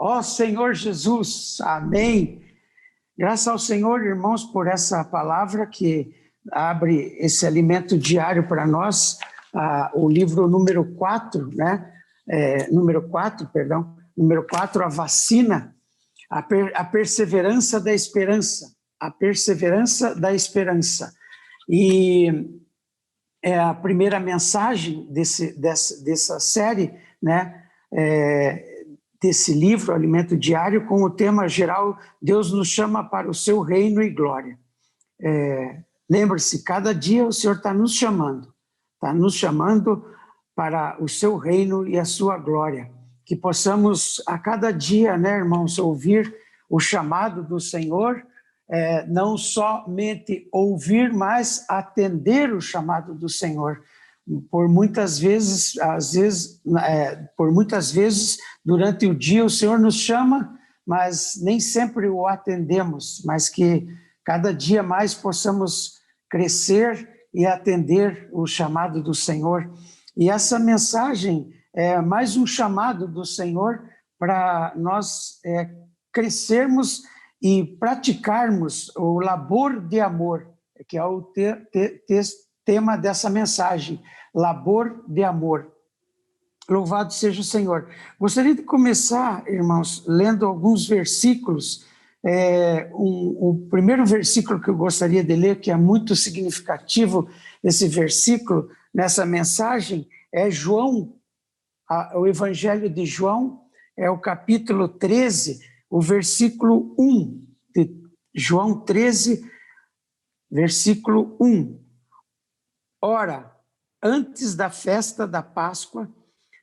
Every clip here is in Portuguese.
Ó Senhor Jesus, amém. Graças ao Senhor, irmãos, por essa palavra que abre esse alimento diário para nós, o livro número 4, né? Número 4, a vacina, a perseverança da esperança, E é a primeira mensagem dessa série, né? Desse livro, Alimento Diário, com o tema geral, Deus nos chama para o seu reino e glória. Lembre-se, cada dia o Senhor está nos chamando para o seu reino e a sua glória. Que possamos a cada dia, né, irmãos, ouvir o chamado do Senhor, não somente ouvir, mas atender o chamado do Senhor. Por muitas vezes, durante o dia o Senhor nos chama, mas nem sempre o atendemos, mas que cada dia mais possamos crescer e atender o chamado do Senhor. E essa mensagem é mais um chamado do Senhor para nós crescermos e praticarmos o labor de amor, que é o tema dessa mensagem, labor de amor. Louvado seja o Senhor. Gostaria de começar, irmãos, lendo alguns versículos. O primeiro versículo que eu gostaria de ler, que é muito significativo, esse versículo, nessa mensagem, é João, o Evangelho de João, é o capítulo 13, o versículo 1, de João 13, versículo 1. Ora, antes da festa da Páscoa,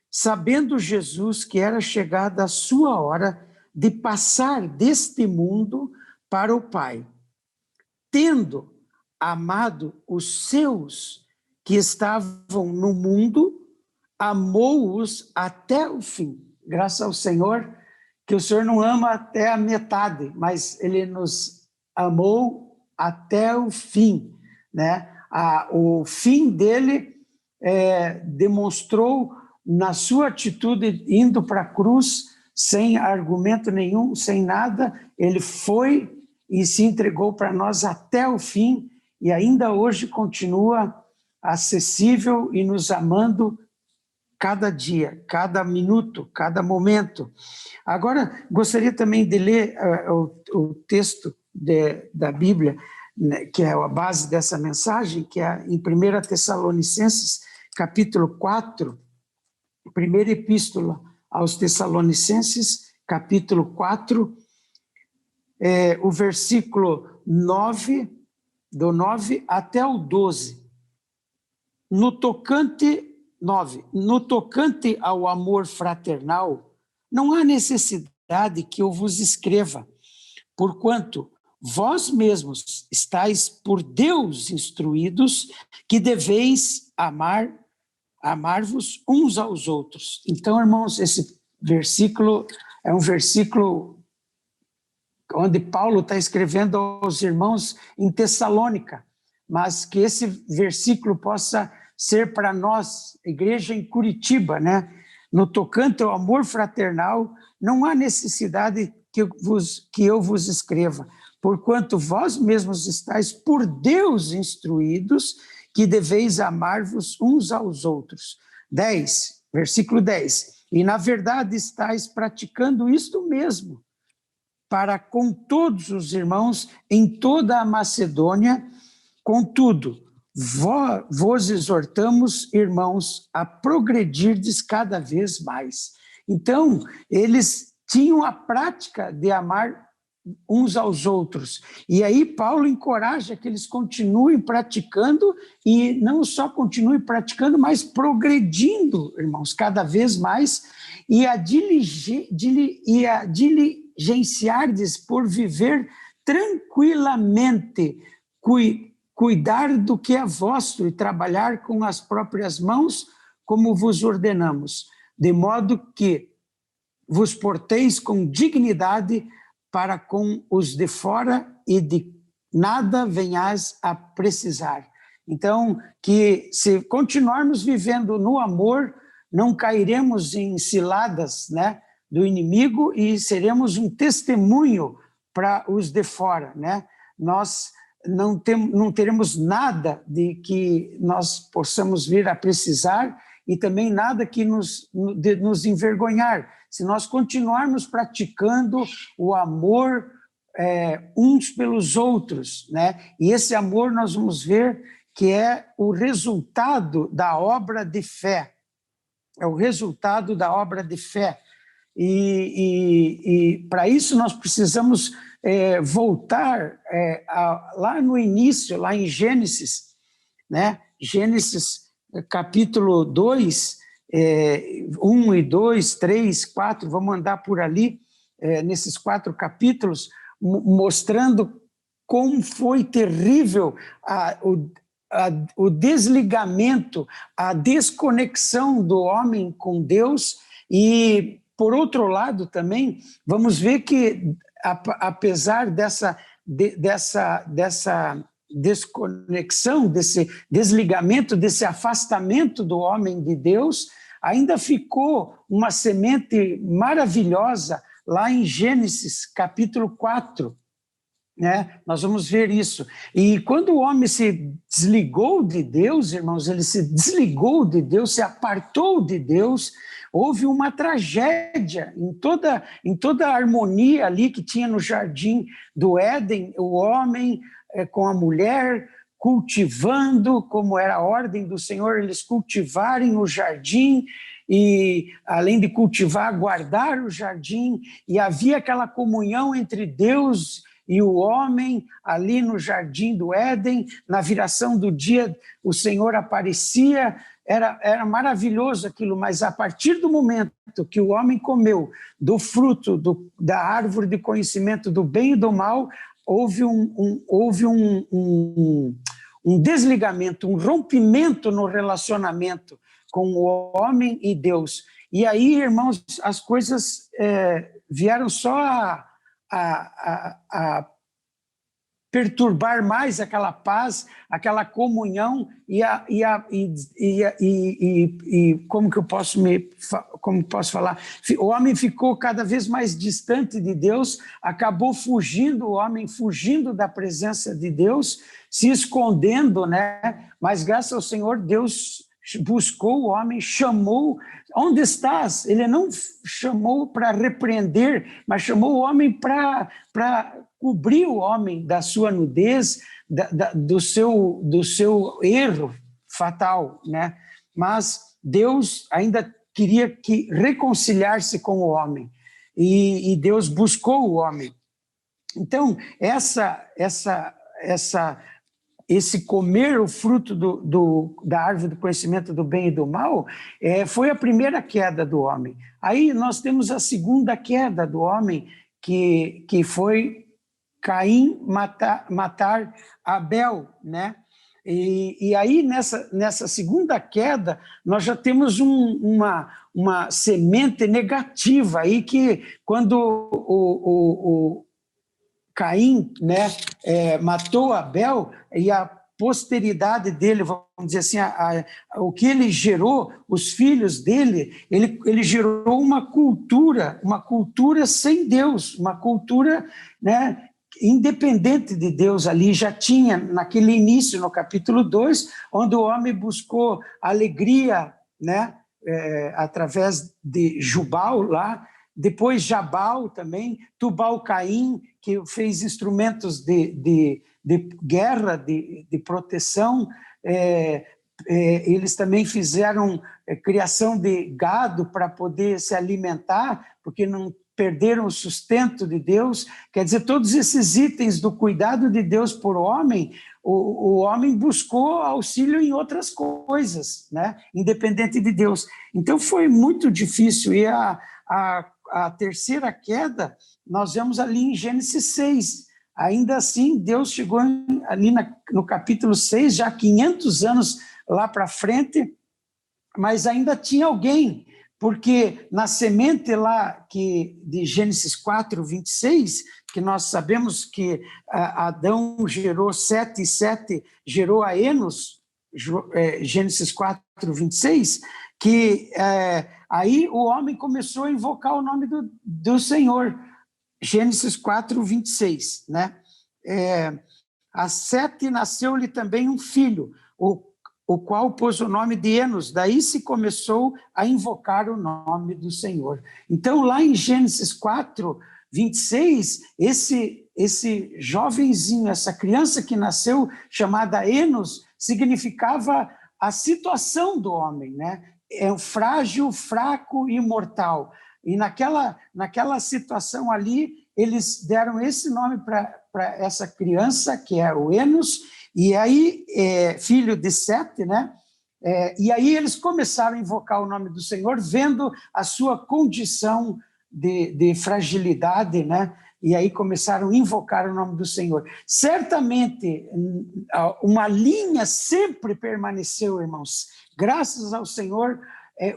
sabendo Jesus que era chegada a sua hora de passar deste mundo para o Pai, tendo amado os seus que estavam no mundo, amou-os até o fim. Graças ao Senhor, que o Senhor não ama até a metade, mas Ele nos amou até o fim, né? O fim dele demonstrou na sua atitude indo para a cruz, sem argumento nenhum, sem nada, ele foi e se entregou para nós até o fim, e ainda hoje continua acessível e nos amando cada dia, cada minuto, cada momento. Agora, gostaria também de ler o texto da Bíblia, né, que é a base dessa mensagem, que é em 1 Tessalonicenses, capítulo 4, primeira epístola aos Tessalonicenses, capítulo 4, o versículo 9, do 9 até o 12. No tocante ao amor fraternal, não há necessidade que eu vos escreva, porquanto vós mesmos estáis por Deus instruídos que deveis amar-vos uns aos outros. Então, irmãos, esse versículo é um versículo onde Paulo está escrevendo aos irmãos em Tessalônica, mas que esse versículo possa ser para nós, igreja em Curitiba, né? No tocante ao amor fraternal, não há necessidade que eu vos escreva, porquanto vós mesmos estáis por Deus instruídos que deveis amar-vos uns aos outros. Versículo 10. E na verdade estáis praticando isto mesmo, para com todos os irmãos em toda a Macedônia. Contudo, vos exortamos, irmãos, a progredirdes cada vez mais. Então, eles tinham a prática de amar uns aos outros. E aí Paulo encoraja que eles continuem praticando, e não só continuem praticando, mas progredindo, irmãos, cada vez mais, e a diligenciardes por viver tranquilamente, cuidar do que é vosso e trabalhar com as próprias mãos, como vos ordenamos, de modo que vos porteis com dignidade para com os de fora e de nada venhais a precisar. Então, que se continuarmos vivendo no amor, não cairemos em ciladas, né, do inimigo e seremos um testemunho para os de fora, né? Nós não teremos nada de que nós possamos vir a precisar e também nada que nos envergonhar. Se nós continuarmos praticando o amor uns pelos outros, né? E esse amor nós vamos ver que é o resultado da obra de fé. É o resultado da obra de fé. E para isso nós precisamos voltar lá no início, lá em Gênesis, né? Gênesis capítulo 2, 1 e 2, 3, 4, vamos andar por ali, nesses 4 capítulos, mostrando como foi terrível o desligamento, a desconexão do homem com Deus. E, por outro lado, também, vamos ver que, apesar dessa desconexão, desse desligamento, desse afastamento do homem de Deus, ainda ficou uma semente maravilhosa lá em Gênesis, capítulo 4, né? Nós vamos ver isso. E quando o homem se desligou de Deus, irmãos, ele se desligou de Deus, se apartou de Deus, houve uma tragédia em toda a harmonia ali que tinha no jardim do Éden, o homem com a mulher cultivando, como era a ordem do Senhor, eles cultivarem o jardim, e além de cultivar, guardar o jardim, e havia aquela comunhão entre Deus e o homem ali no jardim do Éden. Na viração do dia o Senhor aparecia, era maravilhoso aquilo, mas a partir do momento que o homem comeu do fruto da árvore de conhecimento do bem e do mal, houve um desligamento, um rompimento no relacionamento com o homem e Deus. E aí, irmãos, as coisas vieram só a perturbar mais aquela paz, aquela comunhão e como posso falar? O homem ficou cada vez mais distante de Deus, acabou fugindo, o homem fugindo da presença de Deus, se escondendo, né? Mas graças ao Senhor, Deus buscou o homem, chamou. Onde estás? Ele não chamou para repreender, mas chamou o homem para cobrir o homem da sua nudez, do seu erro fatal, né? Mas Deus ainda queria reconciliar-se com o homem, e Deus buscou o homem. Então, esse comer o fruto da árvore do conhecimento do bem e do mal foi a primeira queda do homem. Aí nós temos a segunda queda do homem, que foi Caim matar Abel, né? E aí, nessa segunda queda, nós já temos uma semente negativa aí, que quando o Caim, né, matou Abel, e a posteridade dele, vamos dizer assim, o que ele gerou, os filhos dele, ele gerou uma cultura sem Deus, uma cultura, né, independente de Deus. Ali já tinha, naquele início, no capítulo 2, onde o homem buscou alegria, né, através de Jubal lá, depois Jabal também, Tubal-Caim, que fez instrumentos de guerra, de proteção. Eles também fizeram criação de gado para poder se alimentar, porque não perderam o sustento de Deus. Quer dizer, todos esses itens do cuidado de Deus por homem, o homem buscou auxílio em outras coisas, né? Independente de Deus. Então foi muito difícil. E a terceira queda, nós vemos ali em Gênesis 6. Ainda assim, Deus chegou ali no capítulo 6, já 500 anos lá para frente, mas ainda tinha alguém, porque na semente lá de Gênesis 4, 26, que nós sabemos que Adão gerou Sete, e Sete gerou a Enos, Gênesis 4, 26, que aí o homem começou a invocar o nome do Senhor. Gênesis 4, 26, né? A Sete nasceu-lhe também um filho, o qual pôs o nome de Enos. Daí se começou a invocar o nome do Senhor. Então, lá em Gênesis 4, 26, esse jovenzinho, essa criança que nasceu, chamada Enos, significava a situação do homem, né? É um frágil, fraco e mortal. E naquela situação ali, eles deram esse nome para essa criança, que é o Enos, e aí, filho de Sete, né? E aí eles começaram a invocar o nome do Senhor, vendo a sua condição de fragilidade, né? E aí começaram a invocar o nome do Senhor. Certamente, uma linha sempre permaneceu, irmãos. Graças ao Senhor,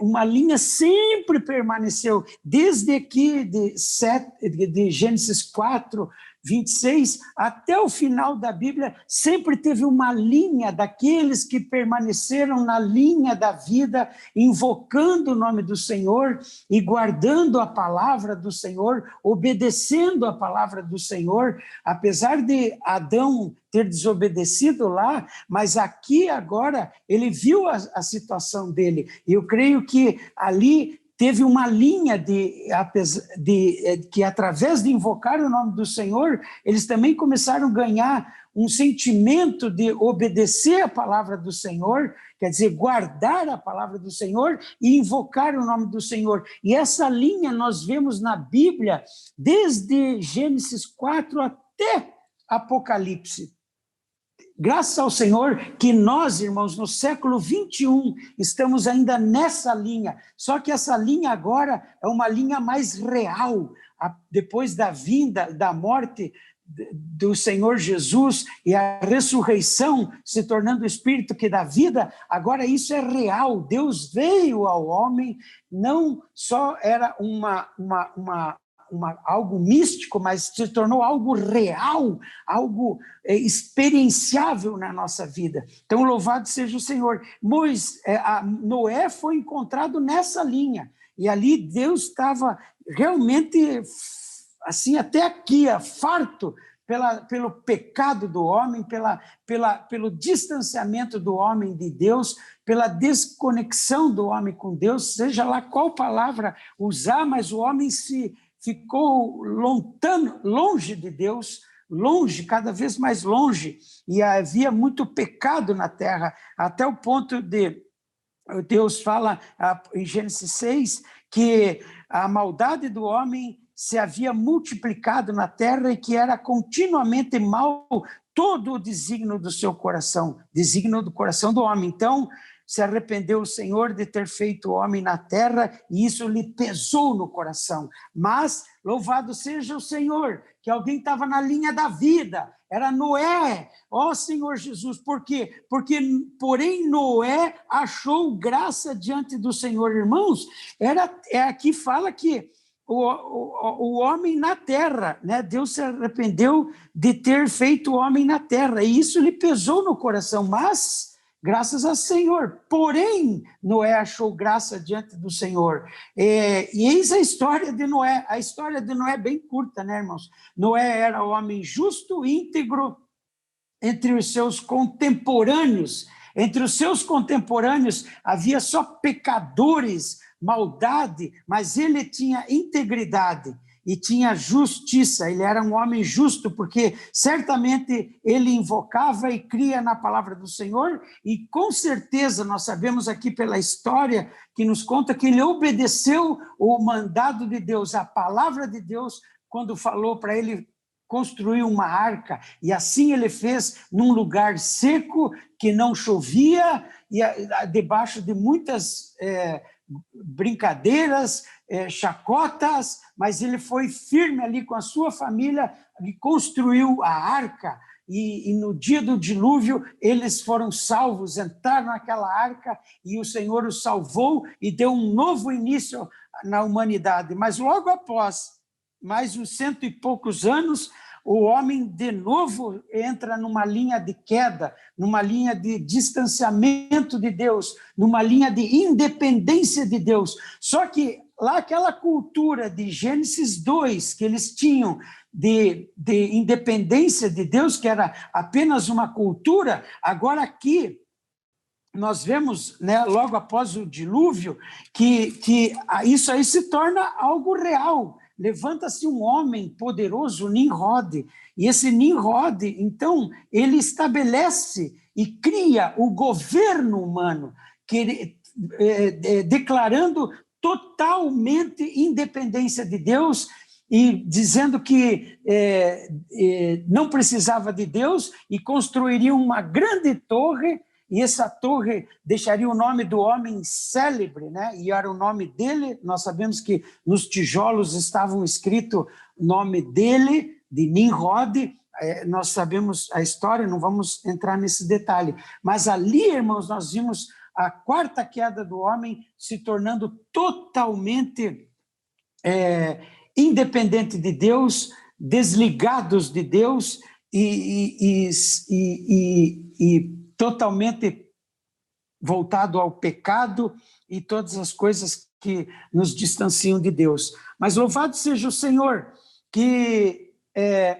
uma linha sempre permaneceu, desde aqui de Gênesis 4, 26, até o final da Bíblia, sempre teve uma linha daqueles que permaneceram na linha da vida, invocando o nome do Senhor e guardando a palavra do Senhor, obedecendo a palavra do Senhor, apesar de Adão ter desobedecido lá, mas aqui agora ele viu a situação dele, e eu creio que ali teve uma linha que, através de invocar o nome do Senhor, eles também começaram a ganhar um sentimento de obedecer a palavra do Senhor, quer dizer, guardar a palavra do Senhor e invocar o nome do Senhor. E essa linha nós vemos na Bíblia desde Gênesis 4 até Apocalipse. Graças ao Senhor que nós, irmãos, no século 21, estamos ainda nessa linha, só que essa linha agora é uma linha mais real, depois da vinda, da morte do Senhor Jesus e a ressurreição, se tornando o Espírito que dá vida, agora isso é real. Deus veio ao homem, não só era algo místico, mas se tornou algo real, algo experienciável na nossa vida. Então, louvado seja o Senhor. Noé foi encontrado nessa linha, e ali Deus estava realmente, assim, até aqui, farto pelo pecado do homem, pelo distanciamento do homem de Deus, pela desconexão do homem com Deus, seja lá qual palavra usar, mas o homem ficou longe de Deus, longe, cada vez mais longe, e havia muito pecado na terra, até o ponto de Deus fala em Gênesis 6 que a maldade do homem se havia multiplicado na terra e que era continuamente mal todo o desígnio do seu coração, desígnio do coração do homem. Então, se arrependeu o Senhor de ter feito o homem na terra, e isso lhe pesou no coração. Mas, louvado seja o Senhor, que alguém estava na linha da vida, era Noé. Ó Senhor Jesus, por quê? Porém, Noé achou graça diante do Senhor. Irmãos, aqui fala que o homem na terra, né? Deus se arrependeu de ter feito o homem na terra, e isso lhe pesou no coração, mas graças ao Senhor. Porém, Noé achou graça diante do Senhor. E eis a história de Noé. A história de Noé é bem curta, né, irmãos? Noé era um homem justo, íntegro, entre os seus contemporâneos. Entre os seus contemporâneos havia só pecadores, maldade, mas ele tinha integridade e tinha justiça. Ele era um homem justo, porque certamente ele invocava e cria na palavra do Senhor, e com certeza nós sabemos aqui pela história que nos conta que ele obedeceu o mandado de Deus, a palavra de Deus, quando falou para ele construir uma arca, e assim ele fez num lugar seco, que não chovia, e debaixo de muitas brincadeiras, chacotas, mas ele foi firme ali com a sua família e construiu a arca, e no dia do dilúvio eles foram salvos, entraram naquela arca e o Senhor os salvou e deu um novo início na humanidade. Mas logo após, mais uns 100 e poucos anos, o homem de novo entra numa linha de queda, numa linha de distanciamento de Deus, numa linha de independência de Deus. Só que lá aquela cultura de Gênesis 2, que eles tinham de independência de Deus, que era apenas uma cultura, agora aqui nós vemos, né, logo após o dilúvio, que isso aí se torna algo real. Levanta-se um homem poderoso, Nimrod, e esse Nimrod, então, ele estabelece e cria o governo humano, declarando totalmente independência de Deus e dizendo que não precisava de Deus e construiria uma grande torre, e essa torre deixaria o nome do homem célebre, né? E era o nome dele. Nós sabemos que nos tijolos estavam escrito o nome dele, de Nimrod. Nós sabemos a história, não vamos entrar nesse detalhe. Mas ali, irmãos, nós vimos a quarta queda do homem se tornando totalmente independente de Deus, desligados de Deus e totalmente voltado ao pecado e todas as coisas que nos distanciam de Deus. Mas louvado seja o Senhor, que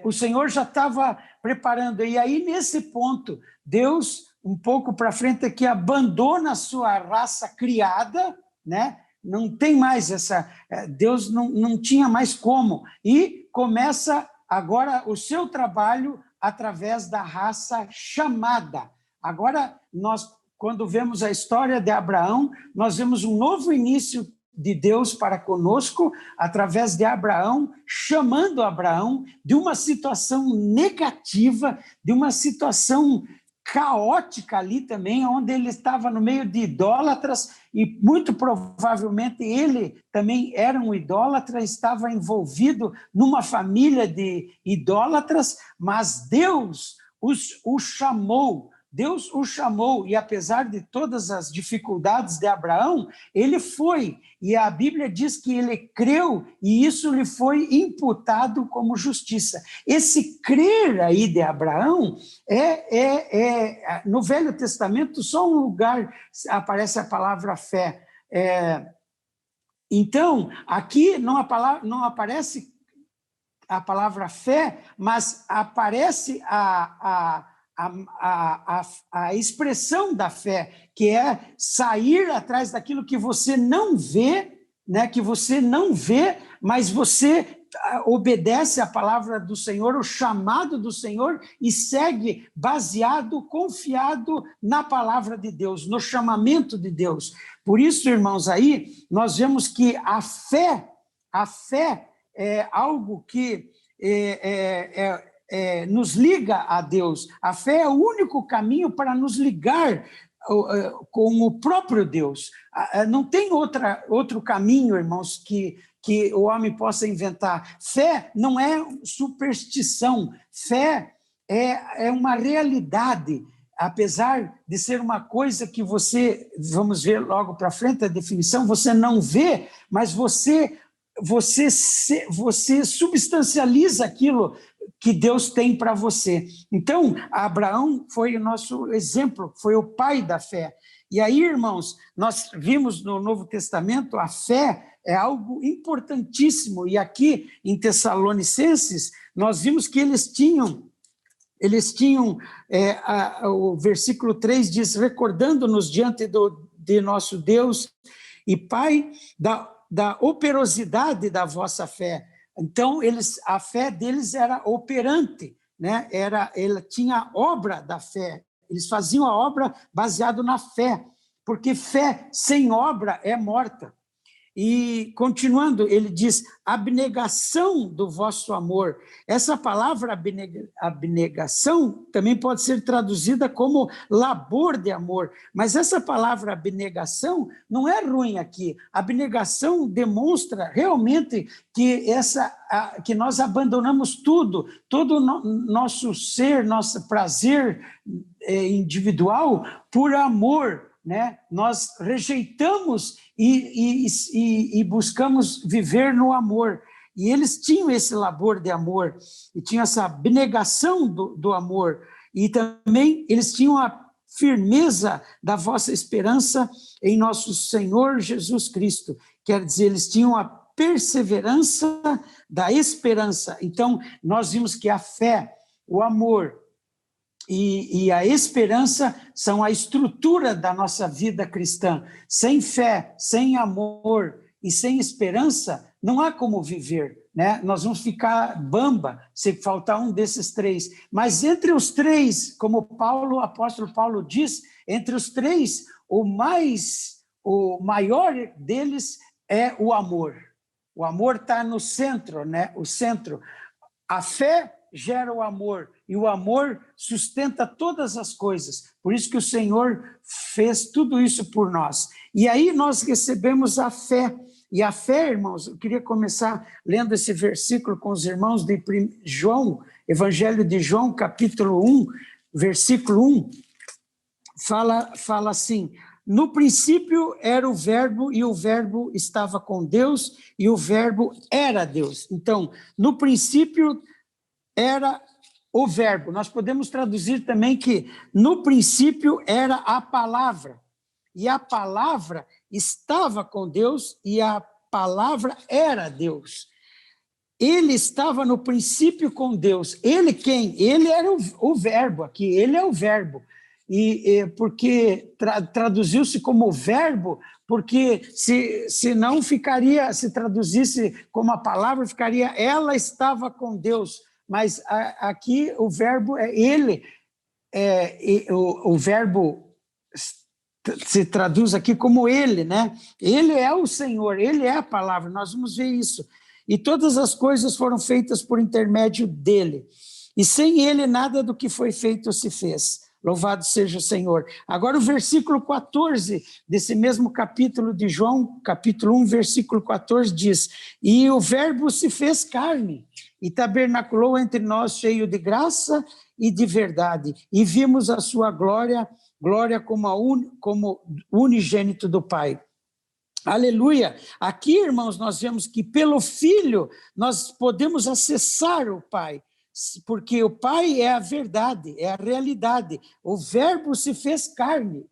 o Senhor já estava preparando. E aí, nesse ponto, Deus, um pouco para frente, que abandona a sua raça criada, né? Não tem mais essa... Deus não tinha mais como. E começa agora o seu trabalho através da raça chamada. Agora, nós, quando vemos a história de Abraão, nós vemos um novo início de Deus para conosco, através de Abraão, chamando Abraão de uma situação negativa, de uma situação caótica ali também, onde ele estava no meio de idólatras, e muito provavelmente ele também era um idólatra, estava envolvido numa família de idólatras, mas Deus o chamou. Deus o chamou, e apesar de todas as dificuldades de Abraão, ele foi, e a Bíblia diz que ele creu, e isso lhe foi imputado como justiça. Esse crer aí de Abraão no Velho Testamento, só um lugar aparece a palavra fé. Então, aqui não aparece a palavra fé, mas aparece a expressão da fé, que é sair atrás daquilo que você não vê, né? Que você não vê, mas você obedece à palavra do Senhor, o chamado do Senhor, e segue baseado, confiado na palavra de Deus, no chamamento de Deus. Por isso, irmãos, aí nós vemos que a fé é algo que nos liga a Deus. A fé é o único caminho para nos ligar com o próprio Deus. Não tem outro caminho, irmãos, que o homem possa inventar. Fé não é superstição, fé é uma realidade, apesar de ser uma coisa que você, vamos ver logo para frente a definição, você não vê, mas você substancializa aquilo que Deus tem para você. Então, Abraão foi o nosso exemplo, foi o pai da fé. E aí, irmãos, nós vimos no Novo Testamento, a fé é algo importantíssimo, e aqui em Tessalonicenses, nós vimos que eles tinham o versículo 3 diz, recordando-nos diante de nosso Deus e Pai, da operosidade da vossa fé. Então, a fé deles era operante, né? Ela tinha a obra da fé, eles faziam a obra baseado na fé, porque fé sem obra é morta. E, continuando, ele diz, abnegação do vosso amor. Essa palavra abnegação também pode ser traduzida como labor de amor, mas essa palavra abnegação não é ruim aqui. Abnegação demonstra realmente que nós abandonamos tudo, todo o nosso ser, nosso prazer individual por amor, né? Nós rejeitamos e buscamos viver no amor. e eles tinham esse labor de amor, e tinham essa abnegação do amor, e também eles tinham a firmeza da vossa esperança em nosso Senhor Jesus Cristo. Quer dizer, eles tinham a perseverança da esperança. Então, nós vimos que a fé, o amor e a esperança são a estrutura da nossa vida cristã. Sem fé, sem amor e sem esperança, não há como viver, né? Nós vamos ficar bamba se faltar um desses três. Mas entre os três, como o apóstolo Paulo diz, entre os três, o maior deles é o amor. O amor está no centro, né? O centro. A fé gera o amor, e o amor sustenta todas as coisas. Por isso que o Senhor fez tudo isso por nós. E aí nós recebemos a fé. E a fé, irmãos, eu queria começar lendo esse versículo com os irmãos de João, Evangelho de João, capítulo 1, versículo 1, fala assim: no princípio era o verbo, e o verbo estava com Deus, e o verbo era Deus. Então, no princípio era o verbo. Nós podemos traduzir também que no princípio era a palavra, e a palavra estava com Deus, e a palavra era Deus. Ele estava no princípio com Deus. Ele quem? Ele era o verbo aqui, ele é o verbo. Porque traduziu-se como verbo, porque se não ficaria, se traduzisse como a palavra, ficaria ela estava com Deus. Mas aqui o verbo é ele, o verbo se traduz aqui como ele, né? Ele é o Senhor, ele é a palavra, nós vamos ver isso. E todas as coisas foram feitas por intermédio dele. E sem ele nada do que foi feito se fez. Louvado seja o Senhor. Agora o versículo 14 desse mesmo capítulo de João, capítulo 1, versículo 14 diz: e o verbo se fez carne e tabernaculou entre nós, cheio de graça e de verdade. E vimos a sua glória, como unigênito do Pai. Aleluia! Aqui, irmãos, nós vemos que pelo Filho nós podemos acessar o Pai, porque o Pai é a verdade, é a realidade. O verbo se fez carne.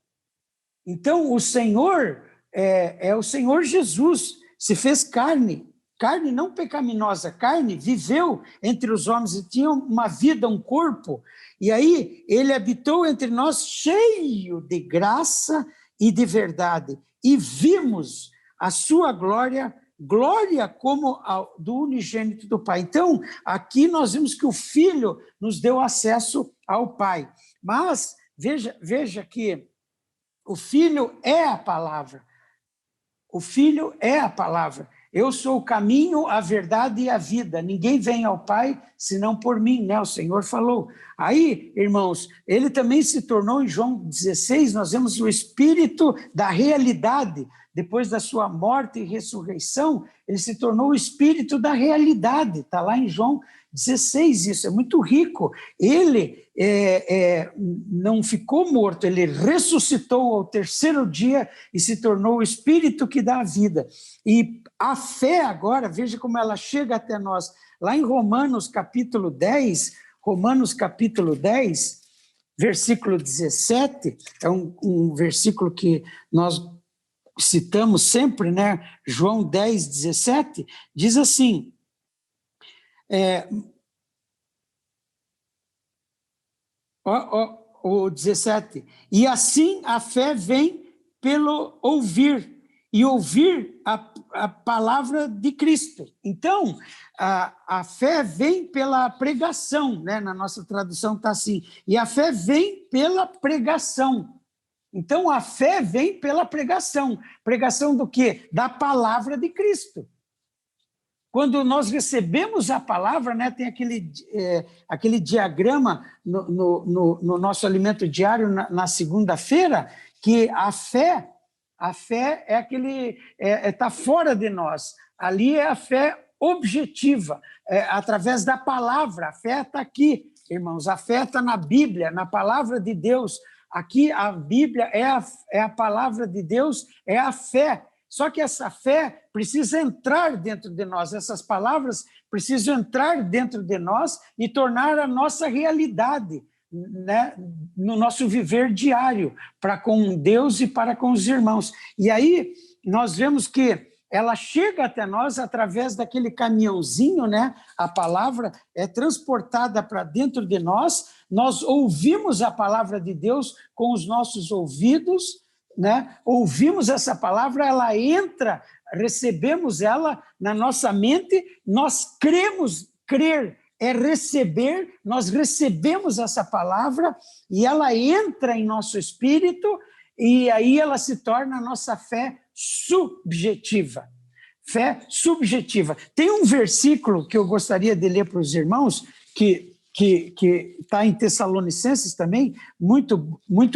Então, o Senhor é o Senhor Jesus, se fez carne. Carne não pecaminosa, carne, viveu entre os homens e tinha uma vida, um corpo. E aí, ele habitou entre nós cheio de graça e de verdade. E vimos a sua glória como do unigênito do Pai. Então, aqui nós vimos que o Filho nos deu acesso ao Pai. Mas, veja que o Filho é a palavra. O Filho é a palavra. Eu sou o caminho, a verdade e a vida. Ninguém vem ao Pai senão por mim, né? O Senhor falou. Aí, irmãos, ele também se tornou, em João 16, nós vemos o Espírito da realidade. Depois da sua morte e ressurreição, ele se tornou o Espírito da realidade. Está lá em João 16, isso é muito rico. Ele não ficou morto, ele ressuscitou ao terceiro dia e se tornou o Espírito que dá a vida. E a fé agora, veja como ela chega até nós. Lá em Romanos capítulo 10, versículo 17, é um versículo que nós citamos sempre, né? João 10, 17, diz assim, o 17, e assim a fé vem pelo ouvir, e ouvir a palavra de Cristo. Então, a fé vem pela pregação, né? Na nossa tradução está assim, e a fé vem pela pregação. Então, a fé vem pela pregação. Pregação do quê? Da palavra de Cristo. Quando nós recebemos a palavra, né, tem aquele diagrama no nosso alimento diário na segunda-feira, que a fé está fora de nós. Ali é a fé objetiva, através da palavra. A fé está aqui, irmãos. A fé está na Bíblia, na palavra de Deus. Aqui a Bíblia é a palavra de Deus, é a fé. Só que essa fé precisa entrar dentro de nós, essas palavras precisam entrar dentro de nós e tornar a nossa realidade, né, no nosso viver diário, para com Deus e para com os irmãos. E aí nós vemos que ela chega até nós através daquele caminhãozinho, né? A palavra é transportada para dentro de nós, nós ouvimos a palavra de Deus com os nossos ouvidos, né? Ouvimos essa palavra, ela entra, recebemos ela na nossa mente, nós cremos, crer é receber, nós recebemos essa palavra e ela entra em nosso espírito e aí ela se torna a nossa fé subjetiva. Fé subjetiva. Tem um versículo que eu gostaria de ler para os irmãos, que está em Tessalonicenses também, muito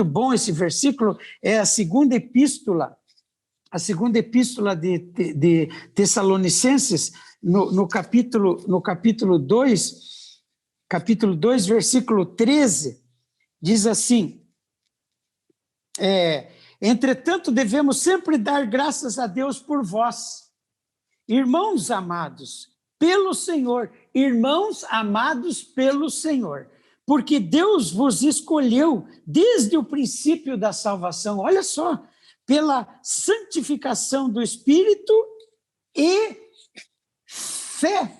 bom esse versículo, é a segunda epístola de Tessalonicenses, no capítulo 2, versículo 13, diz assim, entretanto, devemos sempre dar graças a Deus por vós, irmãos amados, pelo Senhor, porque Deus vos escolheu desde o princípio da salvação, olha só, pela santificação do Espírito e fé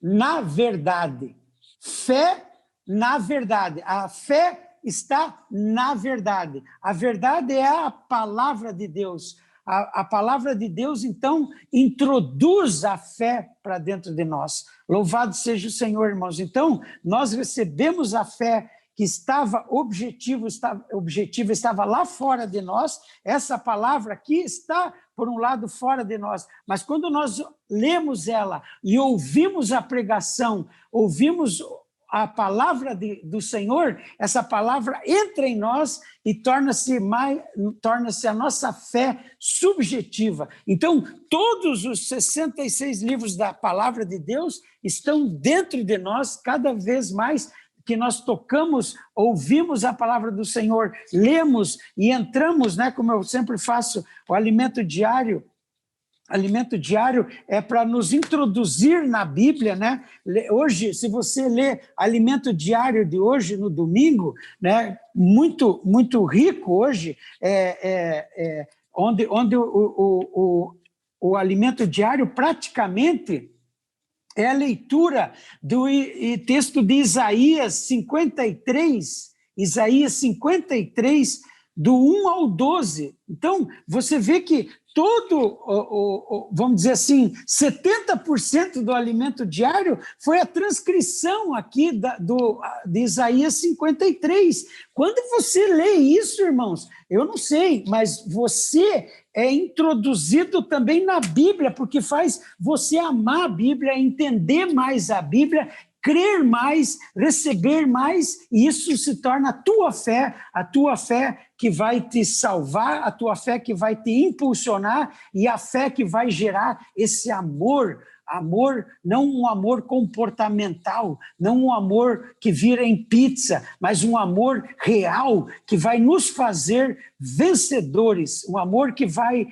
na verdade. Fé na verdade. A fé está na verdade. A verdade é a palavra de Deus. A palavra de Deus, então, introduz a fé para dentro de nós. Louvado seja o Senhor, irmãos. Então, nós recebemos a fé que estava objetiva, estava lá fora de nós. Essa palavra aqui está, por um lado, fora de nós. Mas quando nós lemos ela e ouvimos a pregação, ouvimos a palavra do Senhor, essa palavra entra em nós e torna-se a nossa fé subjetiva. Então, todos os 66 livros da palavra de Deus estão dentro de nós, cada vez mais que nós tocamos, ouvimos a palavra do Senhor, lemos e entramos, né, como eu sempre faço, o alimento diário. Alimento diário é para nos introduzir na Bíblia, né? Hoje, se você lê alimento diário de hoje, no domingo, né? Muito rico hoje, onde o alimento diário praticamente é a leitura do texto de Isaías 53, do 1 ao 12. Então, você vê que vamos dizer assim, 70% do alimento diário foi a transcrição aqui de Isaías 53. Quando você lê isso, irmãos, eu não sei, mas você é introduzido também na Bíblia, porque faz você amar a Bíblia, entender mais a Bíblia, crer mais, receber mais, e isso se torna a tua fé que vai te salvar, a tua fé que vai te impulsionar e a fé que vai gerar esse amor, não um amor comportamental, não um amor que vira em pizza, mas um amor real que vai nos fazer vencedores, um amor que vai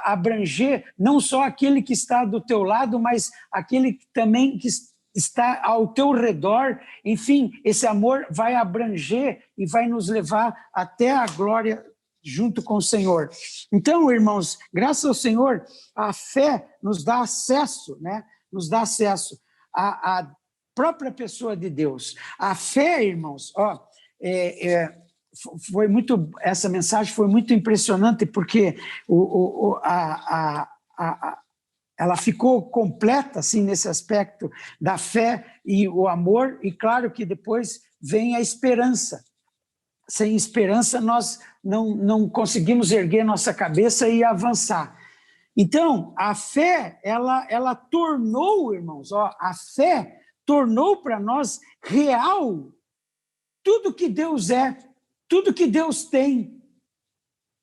abranger não só aquele que está do teu lado, mas aquele também que está ao teu redor. Enfim, esse amor vai abranger e vai nos levar até a glória junto com o Senhor. Então, irmãos, graças ao Senhor, a fé nos dá acesso, né? Nos dá acesso à própria pessoa de Deus. A fé, irmãos, essa mensagem foi muito impressionante, porque ela ficou completa, assim, nesse aspecto da fé e o amor, e claro que depois vem a esperança. Sem esperança, nós não conseguimos erguer nossa cabeça e avançar. Então, a fé, ela tornou, irmãos, a fé tornou para nós real tudo que Deus é, tudo que Deus tem,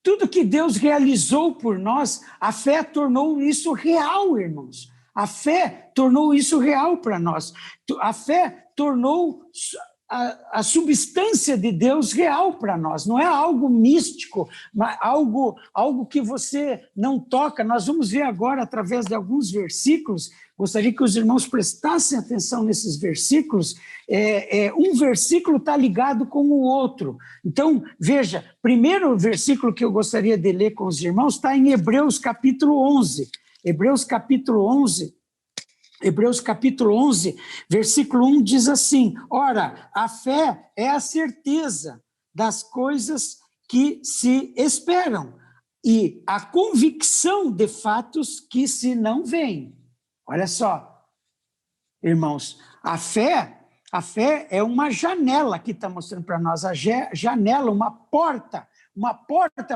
tudo que Deus realizou por nós. A fé tornou isso real, irmãos. A fé tornou isso real para nós. A fé tornou a substância de Deus real para nós, não é algo místico, mas algo que você não toca. Nós vamos ver agora, através de alguns versículos, gostaria que os irmãos prestassem atenção nesses versículos. Um versículo está ligado com o outro. Então, veja, primeiro versículo que eu gostaria de ler com os irmãos está em Hebreus capítulo 11. Hebreus capítulo 11, versículo 1 diz assim: ora, a fé é a certeza das coisas que se esperam e a convicção de fatos que se não veem. Olha só, irmãos, a fé é uma janela que está mostrando para nós, a janela, uma porta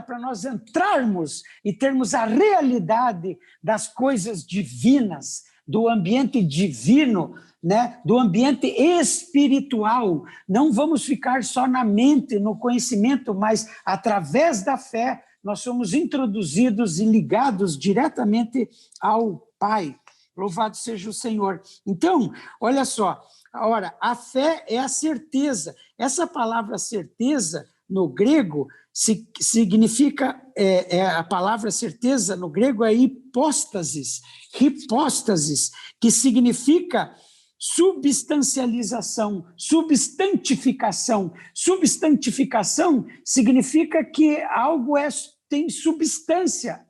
para nós entrarmos e termos a realidade das coisas divinas, do ambiente divino, né? Do ambiente espiritual. Não vamos ficar só na mente, no conhecimento, mas através da fé nós somos introduzidos e ligados diretamente ao Pai. Louvado seja o Senhor. Então, olha só, ora, a fé é a certeza. Essa palavra certeza, no grego, significa, a palavra certeza no grego é hipóstasis, que significa substancialização, substantificação. Substantificação significa que algo tem substância.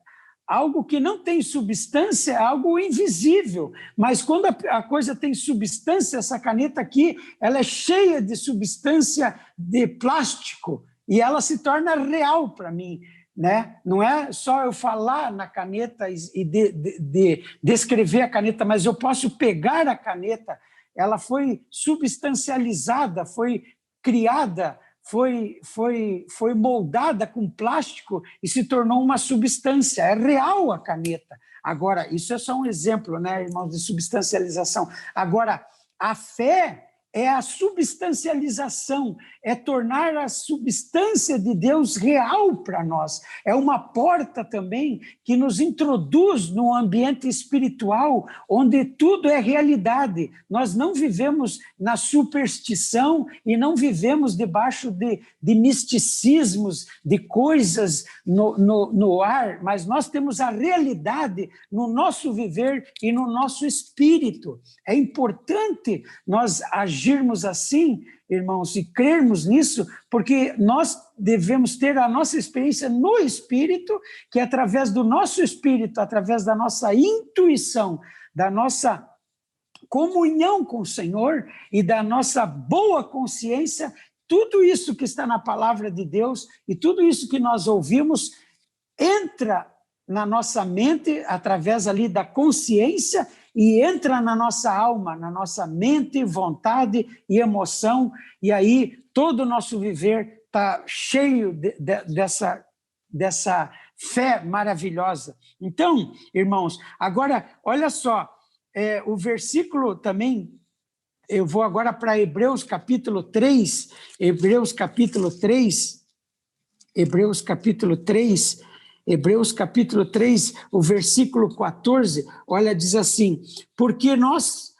Algo que não tem substância é algo invisível, mas quando a coisa tem substância, essa caneta aqui, ela é cheia de substância de plástico, e ela se torna real para mim, né? Não é só eu falar na caneta e descrever a caneta, mas eu posso pegar a caneta, ela foi substancializada, foi criada, foi moldada com plástico e se tornou uma substância, é real a caneta. Agora, isso é só um exemplo, né, irmãos, de substancialização. Agora, a fé é a substancialização, é tornar a substância de Deus real para nós. É uma porta também que nos introduz num ambiente espiritual onde tudo é realidade. Nós não vivemos na superstição e não vivemos debaixo de misticismos, de coisas no ar, mas nós temos a realidade no nosso viver e no nosso espírito. É importante nós agirmos assim, irmãos, e crermos nisso, porque nós devemos ter a nossa experiência no Espírito, que é através do nosso Espírito, através da nossa intuição, da nossa comunhão com o Senhor e da nossa boa consciência, tudo isso que está na palavra de Deus e tudo isso que nós ouvimos entra na nossa mente, através ali da consciência, e entra na nossa alma, na nossa mente, vontade e emoção, e aí todo o nosso viver está cheio dessa fé maravilhosa. Então, irmãos, agora, olha só, o versículo também, eu vou agora para Hebreus capítulo 3, Hebreus capítulo 3, o versículo 14, olha, diz assim, porque nos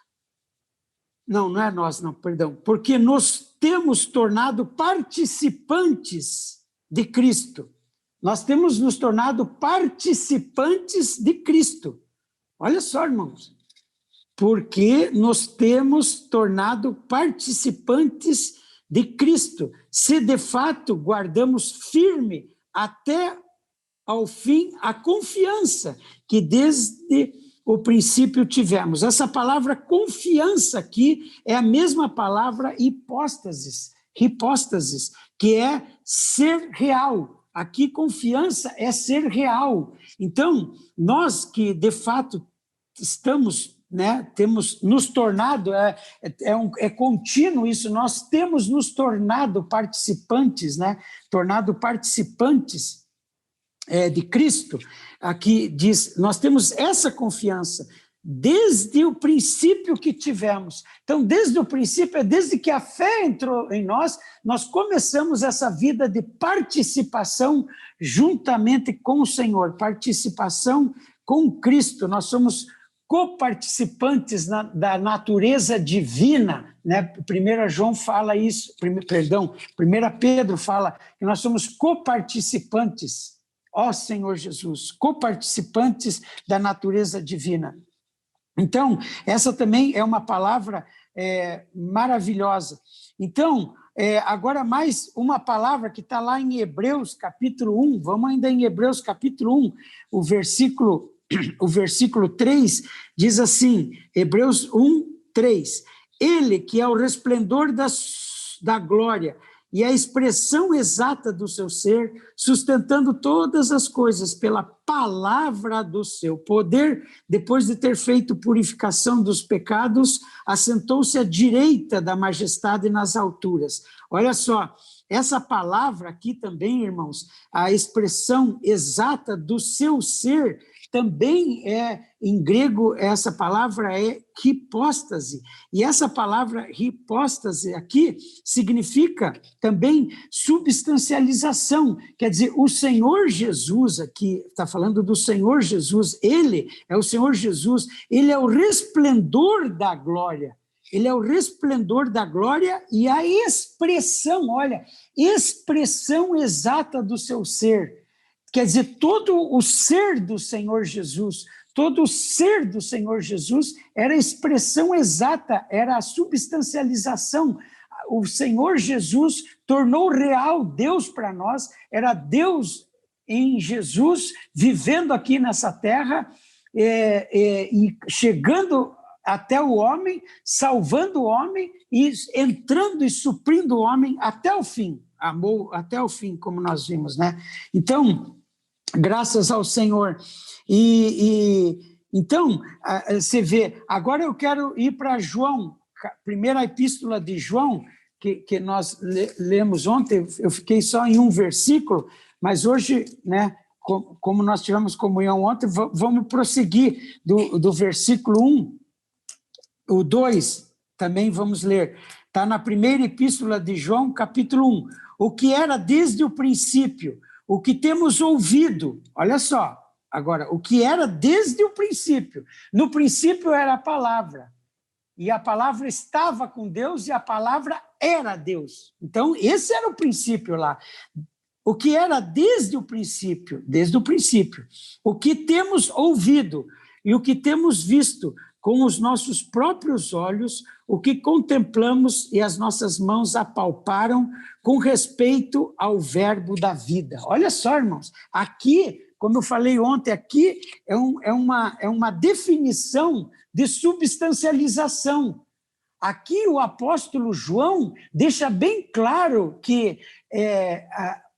temos tornado participantes de Cristo. Nós temos nos tornado participantes de Cristo. Olha só, irmãos, porque nos temos tornado participantes de Cristo, se de fato guardamos firme até ao fim a confiança que desde o princípio tivemos. Essa palavra confiança aqui é a mesma palavra hipóstasis, que é ser real. Aqui confiança é ser real. Então, nós que de fato estamos, né, temos nos tornado, é contínuo isso, nós temos nos tornado participantes, né, de Cristo. Aqui diz, nós temos essa confiança desde o princípio que tivemos. Então, desde o princípio, desde que a fé entrou em nós, nós começamos essa vida de participação juntamente com o Senhor, participação com Cristo. Nós somos coparticipantes da natureza divina, né? 1 João fala isso, 1 Pedro fala que nós somos coparticipantes, ó Senhor Jesus, coparticipantes da natureza divina. Então, essa também é uma palavra maravilhosa. Então, agora mais uma palavra que está lá em Hebreus capítulo 1, vamos ainda em Hebreus capítulo 1, o versículo 3 diz assim, Hebreus 1, 3, ele que é o resplendor da glória e a expressão exata do seu ser, sustentando todas as coisas pela palavra do seu poder, depois de ter feito purificação dos pecados, assentou-se à direita da majestade nas alturas. Olha só, essa palavra aqui também, irmãos, a expressão exata do seu ser, também em grego, essa palavra é hipóstase. E essa palavra hipóstase aqui significa também substancialização. Quer dizer, o Senhor Jesus aqui, está falando do Senhor Jesus, ele é o Senhor Jesus, ele é o resplendor da glória. Ele é o resplendor da glória e a expressão, olha, expressão exata do seu ser. Quer dizer, todo o ser do Senhor Jesus, todo o ser do Senhor Jesus era a expressão exata, era a substancialização. O Senhor Jesus tornou real Deus para nós, era Deus em Jesus, vivendo aqui nessa terra e chegando até o homem, salvando o homem e entrando e suprindo o homem até o fim, amou até o fim, como nós vimos, né? Então, graças ao Senhor. Então, você vê, agora eu quero ir para João, primeira epístola de João, que nós lemos ontem, eu fiquei só em um versículo, mas hoje, né, como nós tivemos comunhão ontem, vamos prosseguir do versículo 1, o 2, também vamos ler. Está na primeira epístola de João, capítulo 1. O que era desde o princípio, o que temos ouvido, olha só, agora, o que era desde o princípio. No princípio era a palavra, e a palavra estava com Deus, e a palavra era Deus. Então, esse era o princípio lá. O que era desde o princípio, o que temos ouvido e o que temos visto com os nossos próprios olhos, o que contemplamos e as nossas mãos apalparam com respeito ao verbo da vida. Olha só, irmãos, aqui, como eu falei ontem, aqui é uma definição de substancialização. Aqui o apóstolo João deixa bem claro que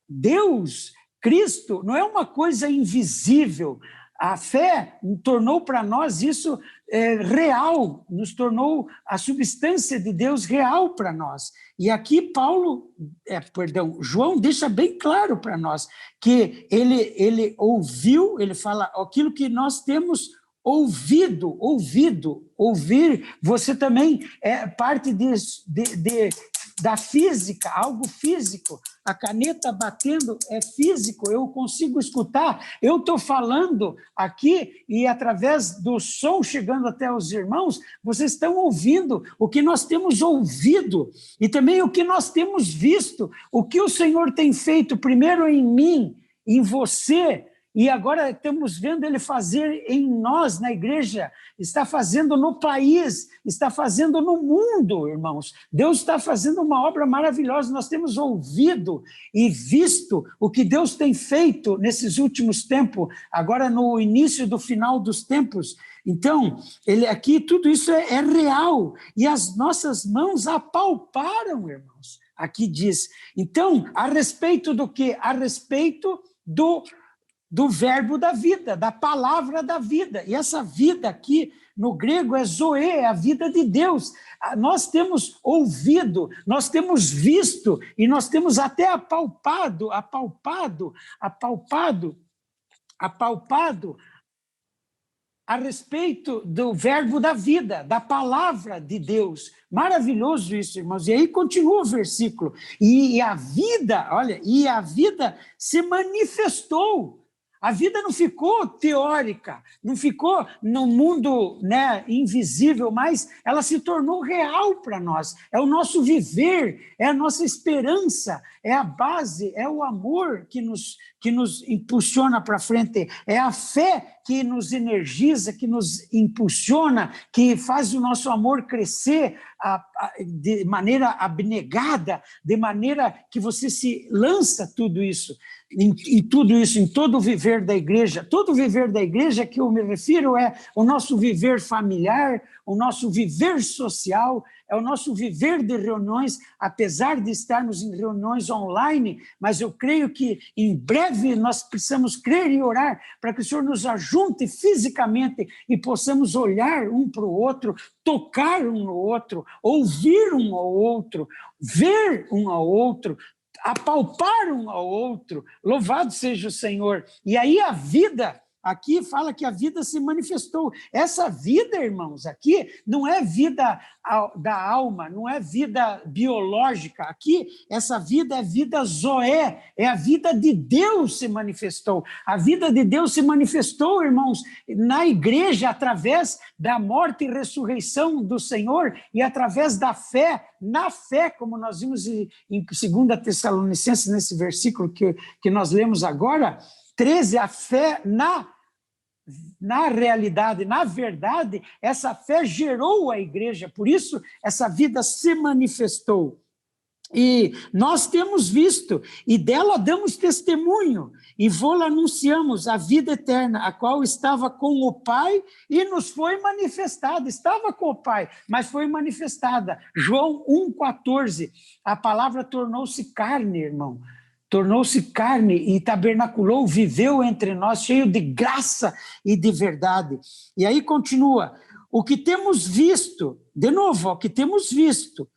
Deus, Cristo, não é uma coisa invisível. A fé tornou para nós isso real, nos tornou a substância de Deus real para nós. E aqui João deixa bem claro para nós que ele ouviu, ele fala aquilo que nós temos ouvido, ouvir, você também é parte da física, algo físico, a caneta batendo é físico, eu consigo escutar, eu estou falando aqui e através do som chegando até os irmãos, vocês estão ouvindo o que nós temos ouvido e também o que nós temos visto, o que o Senhor tem feito primeiro em mim, em você, e agora estamos vendo Ele fazer em nós, na igreja, está fazendo no país, está fazendo no mundo, irmãos. Deus está fazendo uma obra maravilhosa, nós temos ouvido e visto o que Deus tem feito nesses últimos tempos, agora no início do final dos tempos. Então, aqui tudo isso é real, e as nossas mãos apalparam, irmãos. Aqui diz, então, a respeito do quê? A respeito do verbo da vida, da palavra da vida. E essa vida aqui, no grego, é zoe, é a vida de Deus. Nós temos ouvido, nós temos visto, e nós temos até apalpado a respeito do verbo da vida, da palavra de Deus. Maravilhoso isso, irmãos. E aí continua o versículo. E a vida, olha, e a vida se manifestou. A vida não ficou teórica, não ficou no mundo, né, invisível, mas ela se tornou real para nós. É o nosso viver, é a nossa esperança, é a base, é o amor que nos impulsiona para frente, é a fé que nos energiza, que nos impulsiona, que faz o nosso amor crescer de maneira abnegada, de maneira que você se lança tudo isso. Em tudo isso, em todo o viver da igreja. Todo o viver da igreja que eu me refiro é o nosso viver familiar, o nosso viver social, é o nosso viver de reuniões, apesar de estarmos em reuniões online, mas eu creio que em breve nós precisamos crer e orar para que o Senhor nos ajunte fisicamente e possamos olhar um para o outro, tocar um no outro, ouvir um ao outro, ver um ao outro, apalpar um ao outro. Louvado seja o Senhor. E aí a vida, aqui fala que a vida se manifestou. Essa vida, irmãos, aqui não é vida da alma, não é vida biológica. Aqui, essa vida é vida zoé, é a vida de Deus se manifestou. A vida de Deus se manifestou, irmãos, na igreja, através da morte e ressurreição do Senhor e através da fé, na fé, como nós vimos em 2 Tessalonicenses, nesse versículo que nós lemos agora, 13, a fé na realidade, na verdade, essa fé gerou a igreja, por isso essa vida se manifestou. E nós temos visto, e dela damos testemunho, e vô-la anunciamos a vida eterna, a qual estava com o Pai e nos foi manifestada. Estava com o Pai, mas foi manifestada. João 1,14, a palavra tornou-se carne, irmão. Tornou-se carne e tabernaculou, viveu entre nós, cheio de graça e de verdade. E aí continua, o que temos visto, de novo, o que temos visto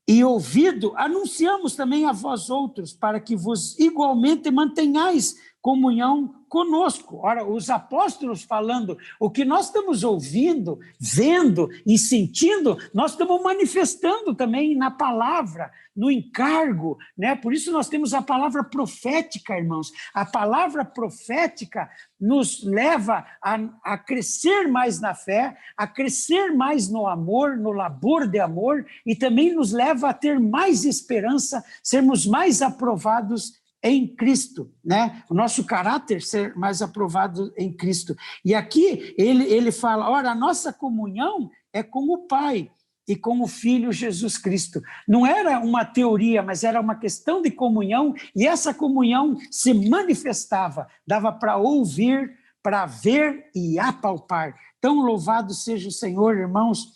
e ouvido, anunciamos também a vós outros, para que vos igualmente mantenhais comunhão conosco. Ora, os apóstolos falando, o que nós estamos ouvindo, vendo e sentindo, nós estamos manifestando também na palavra, no encargo, né? Por isso nós temos a palavra profética, irmãos. A palavra profética nos leva a crescer mais na fé, a crescer mais no amor, no labor de amor, e também nos leva a ter mais esperança, sermos mais aprovados em Cristo, né? O nosso caráter ser mais aprovado em Cristo. E aqui ele fala, ora, a nossa comunhão é com o Pai e com o Filho Jesus Cristo. Não era uma teoria, mas era uma questão de comunhão, e essa comunhão se manifestava, dava para ouvir, para ver e apalpar. Então, louvado seja o Senhor, irmãos,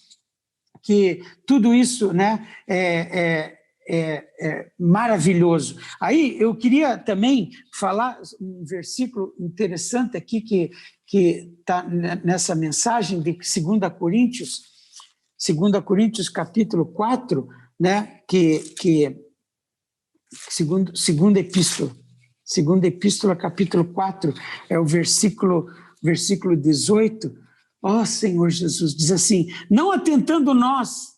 que tudo isso, né, é maravilhoso. Aí eu queria também falar um versículo interessante aqui que está nessa mensagem de 2 Coríntios capítulo 4, né, segunda epístola capítulo 4, é o versículo 18. Ó Senhor Jesus, diz assim, não atentando nós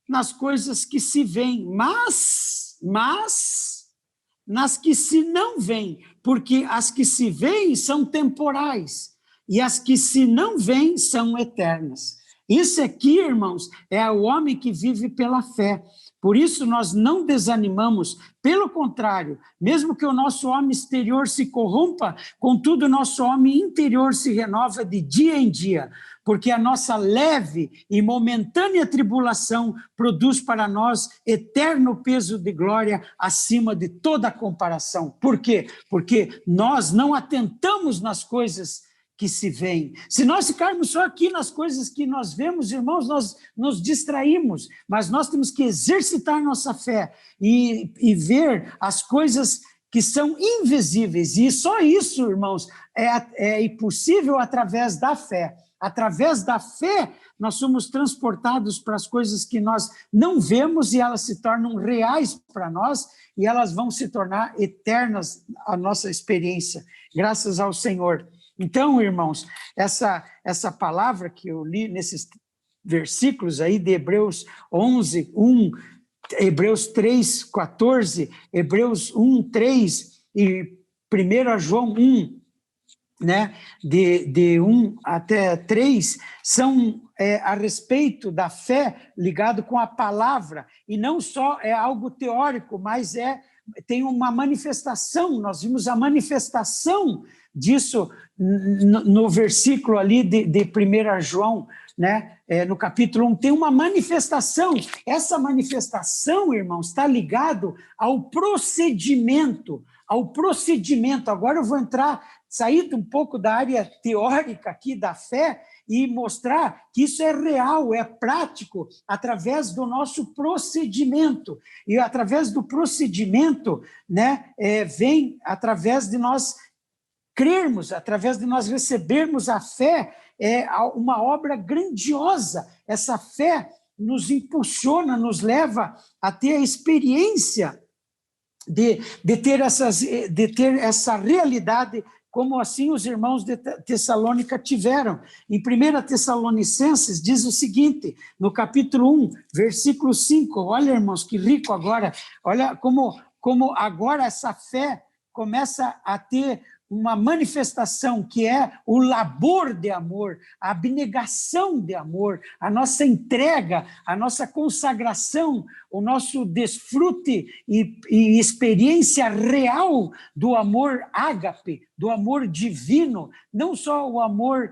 nas coisas que se veem, mas nas que se não veem, porque as que se veem são temporais, e as que se não veem são eternas. Isso aqui, irmãos, é o homem que vive pela fé. Por isso nós não desanimamos, pelo contrário, mesmo que o nosso homem exterior se corrompa, contudo o nosso homem interior se renova de dia em dia, porque a nossa leve e momentânea tribulação produz para nós eterno peso de glória acima de toda comparação. Por quê? Porque nós não atentamos nas coisas que se veem. Se nós ficarmos só aqui nas coisas que nós vemos, irmãos, nós nos distraímos, mas nós temos que exercitar nossa fé e ver as coisas que são invisíveis, e só isso, irmãos, é possível através da fé. Através da fé, nós somos transportados para as coisas que nós não vemos e elas se tornam reais para nós e elas vão se tornar eternas a nossa experiência, graças ao Senhor. Então, irmãos, essa palavra que eu li nesses versículos aí de Hebreus 11, 1, Hebreus 3, 14, Hebreus 1, 3 e 1 João 1, né, de 1 até 3, são a respeito da fé ligado com a palavra, e não só é algo teórico, mas tem uma manifestação. Nós vimos a manifestação disso no versículo ali de 1 João, né? No capítulo 1, tem uma manifestação. Essa manifestação, irmãos, está ligado ao procedimento. Agora eu vou sair um pouco da área teórica aqui da fé e mostrar que isso é real, é prático, através do nosso procedimento. E através do procedimento, né, vem através de nós crermos, através de nós recebermos a fé, uma obra grandiosa. Essa fé nos impulsiona, nos leva a ter a experiência de ter essa realidade, como assim os irmãos de Tessalônica tiveram. Em 1 Tessalonicenses diz o seguinte, no capítulo 1, versículo 5, olha, irmãos, que rico agora, olha como agora essa fé começa a ter uma manifestação, que é o labor de amor, a abnegação de amor, a nossa entrega, a nossa consagração, o nosso desfrute e experiência real do amor ágape, do amor divino, não só o amor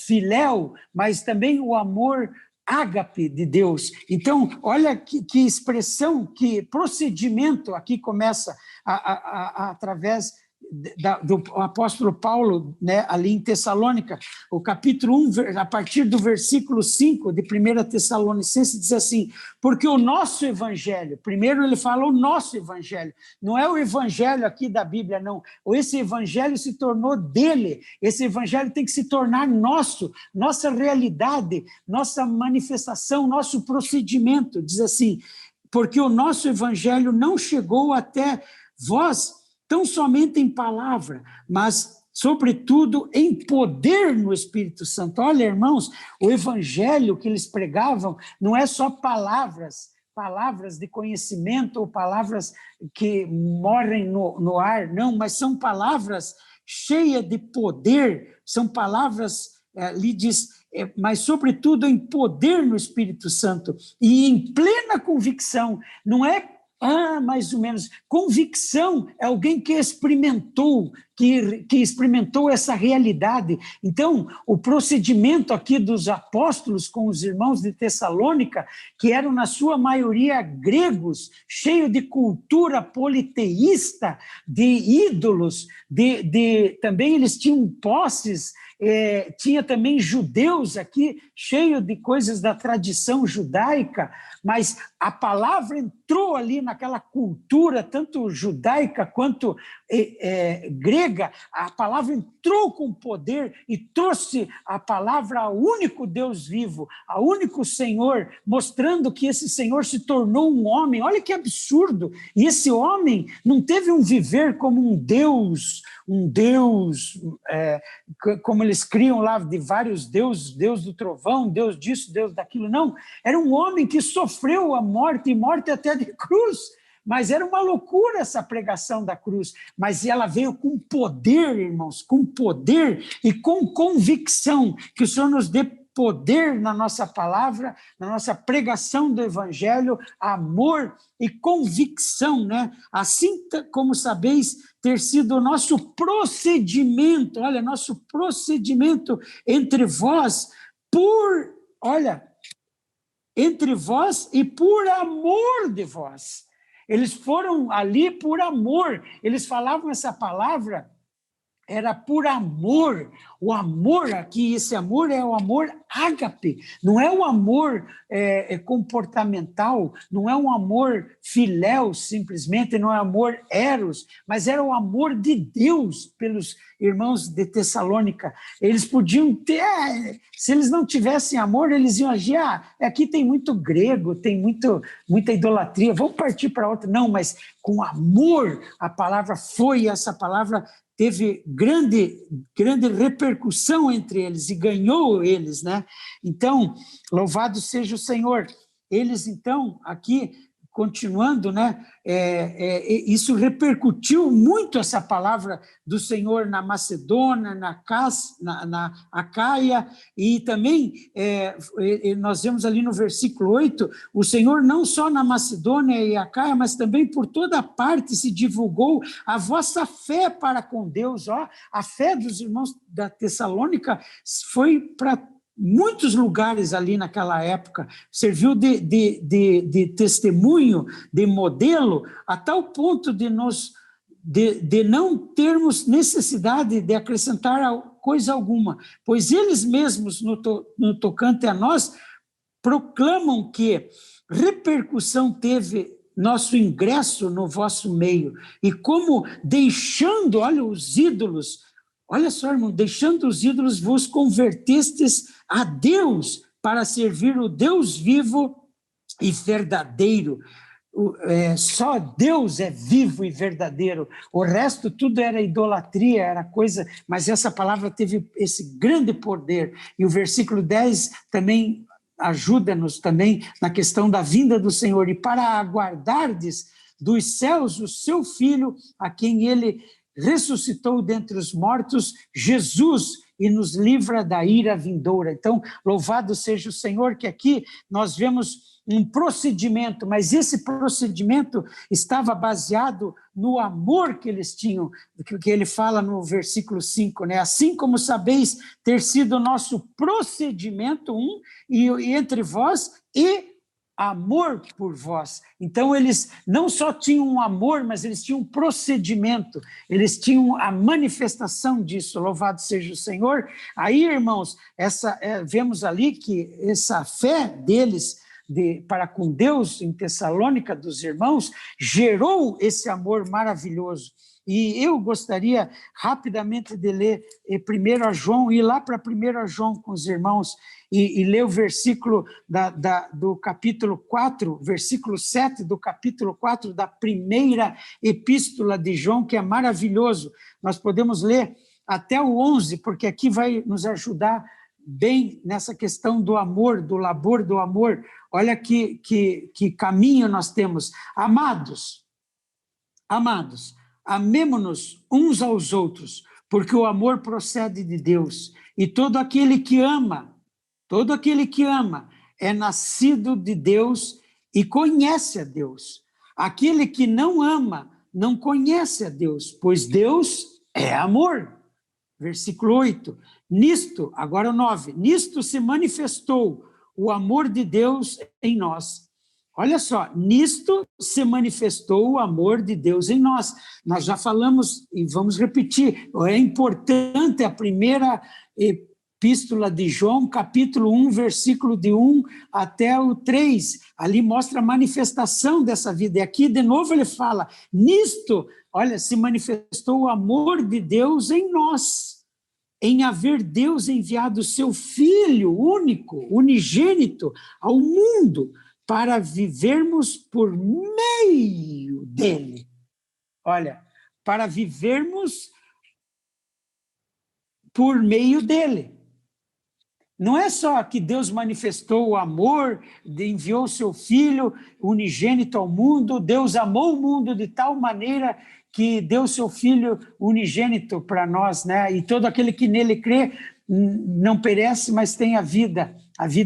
filéu, mas também o amor ágape de Deus. Então, olha que expressão, que procedimento aqui começa através do apóstolo Paulo, né, ali em Tessalônica, o capítulo 1, a partir do versículo 5 de 1 Tessalonicenses, diz assim, porque o nosso evangelho, primeiro ele fala o nosso evangelho, não é o evangelho aqui da Bíblia, não, esse evangelho se tornou dele, esse evangelho tem que se tornar nosso, nossa realidade, nossa manifestação, nosso procedimento, diz assim, porque o nosso evangelho não chegou até vós tão somente em palavra, mas, sobretudo, em poder no Espírito Santo. Olha, irmãos, o evangelho que eles pregavam não é só palavras de conhecimento ou palavras que morrem no ar, não, mas são palavras cheias de poder, são palavras, ali diz, mas, sobretudo, em poder no Espírito Santo e em plena convicção, não é mais ou menos. Convicção é alguém que experimentou, que experimentou essa realidade. Então, o procedimento aqui dos apóstolos com os irmãos de Tessalônica, que eram na sua maioria gregos, cheio de cultura politeísta, de ídolos, também eles tinham posses, tinha também judeus aqui, cheio de coisas da tradição judaica, mas a palavra entrou ali naquela cultura, tanto judaica quanto grega, a palavra entrou com poder e trouxe a palavra ao único Deus vivo, ao único Senhor, mostrando que esse Senhor se tornou um homem. Olha que absurdo! E esse homem não teve um viver como um Deus, como eles criam lá de vários deuses, Deus do trovão, Deus disso, Deus daquilo, não. Era um homem que sofreu a morte, e morte até de cruz, mas era uma loucura essa pregação da cruz, mas ela veio com poder, irmãos, com poder e com convicção, que o Senhor nos dê poder na nossa palavra, na nossa pregação do evangelho, amor e convicção, né? Assim como sabeis ter sido o nosso procedimento, olha, nosso procedimento entre vós, entre vós e por amor de vós. Eles foram ali por amor, eles falavam essa palavra, era por amor. O amor aqui, esse amor é o amor ágape, não é o amor comportamental, não é um amor filéu simplesmente, não é amor eros, mas era o amor de Deus pelos irmãos de Tessalônica. Eles podiam ter, se eles não tivessem amor, eles iam agir, aqui tem muito grego, tem muita idolatria, vamos partir para outra. Não, mas com amor, a palavra foi, essa palavra teve grande repercussão entre eles e ganhou eles, né? Então, louvado seja o Senhor. Eles, então, aqui continuando, né? Isso repercutiu muito, essa palavra do Senhor na Macedônia, na Acaia, e também nós vemos ali no versículo 8, o Senhor não só na Macedônia e Acaia, mas também por toda parte se divulgou a vossa fé para com Deus. A fé dos irmãos da Tessalônica foi para muitos lugares ali naquela época, serviu de testemunho, de modelo, a tal ponto de não termos necessidade de acrescentar coisa alguma, pois eles mesmos, no tocante a nós, proclamam que repercussão teve nosso ingresso no vosso meio, e como deixando, olha, os ídolos, olha só, irmão, deixando os ídolos, vos convertestes a Deus para servir o Deus vivo e verdadeiro. Só Deus é vivo e verdadeiro. O resto tudo era idolatria, era coisa, mas essa palavra teve esse grande poder. E o versículo 10 também ajuda-nos também na questão da vinda do Senhor. E para aguardardes dos céus o seu Filho, a quem ele ressuscitou dentre os mortos, Jesus, e nos livra da ira vindoura. Então, louvado seja o Senhor, que aqui nós vemos um procedimento, mas esse procedimento estava baseado no amor que eles tinham, que ele fala no versículo 5, né? Assim como sabeis ter sido o nosso procedimento, e entre vós, e amor por vós. Então, eles não só tinham um amor, mas eles tinham um procedimento, eles tinham a manifestação disso, louvado seja o Senhor. Aí, irmãos, vemos ali que essa fé deles para com Deus em Tessalônica, dos irmãos, gerou esse amor maravilhoso. E eu gostaria rapidamente de ler 1 João, ir lá para 1 João com os irmãos e ler o versículo do capítulo 4, versículo 7 do capítulo 4 da primeira epístola de João, que é maravilhoso. Nós podemos ler até o 11, porque aqui vai nos ajudar bem nessa questão do amor, do labor do amor. Olha que caminho nós temos. Amados, amemo-nos uns aos outros, porque o amor procede de Deus, e todo aquele que ama é nascido de Deus e conhece a Deus. Aquele que não ama não conhece a Deus, pois Deus é amor. Versículo 8. Nisto, agora o 9, nisto se manifestou o amor de Deus em nós. Olha só, nisto se manifestou o amor de Deus em nós. Nós já falamos e vamos repetir, é importante a primeira epístola de João, capítulo 1, versículo de 1 até o 3. Ali mostra a manifestação dessa vida. E aqui, de novo, ele fala, nisto, olha, se manifestou o amor de Deus em nós, em haver Deus enviado o seu Filho único, unigênito, ao mundo, para vivermos por meio dele. Olha, para vivermos por meio dele. Não é só que Deus manifestou o amor, enviou o seu Filho unigênito ao mundo, Deus amou o mundo de tal maneira que deu seu Filho unigênito para nós, né? E todo aquele que nele crê não perece, mas tem a vida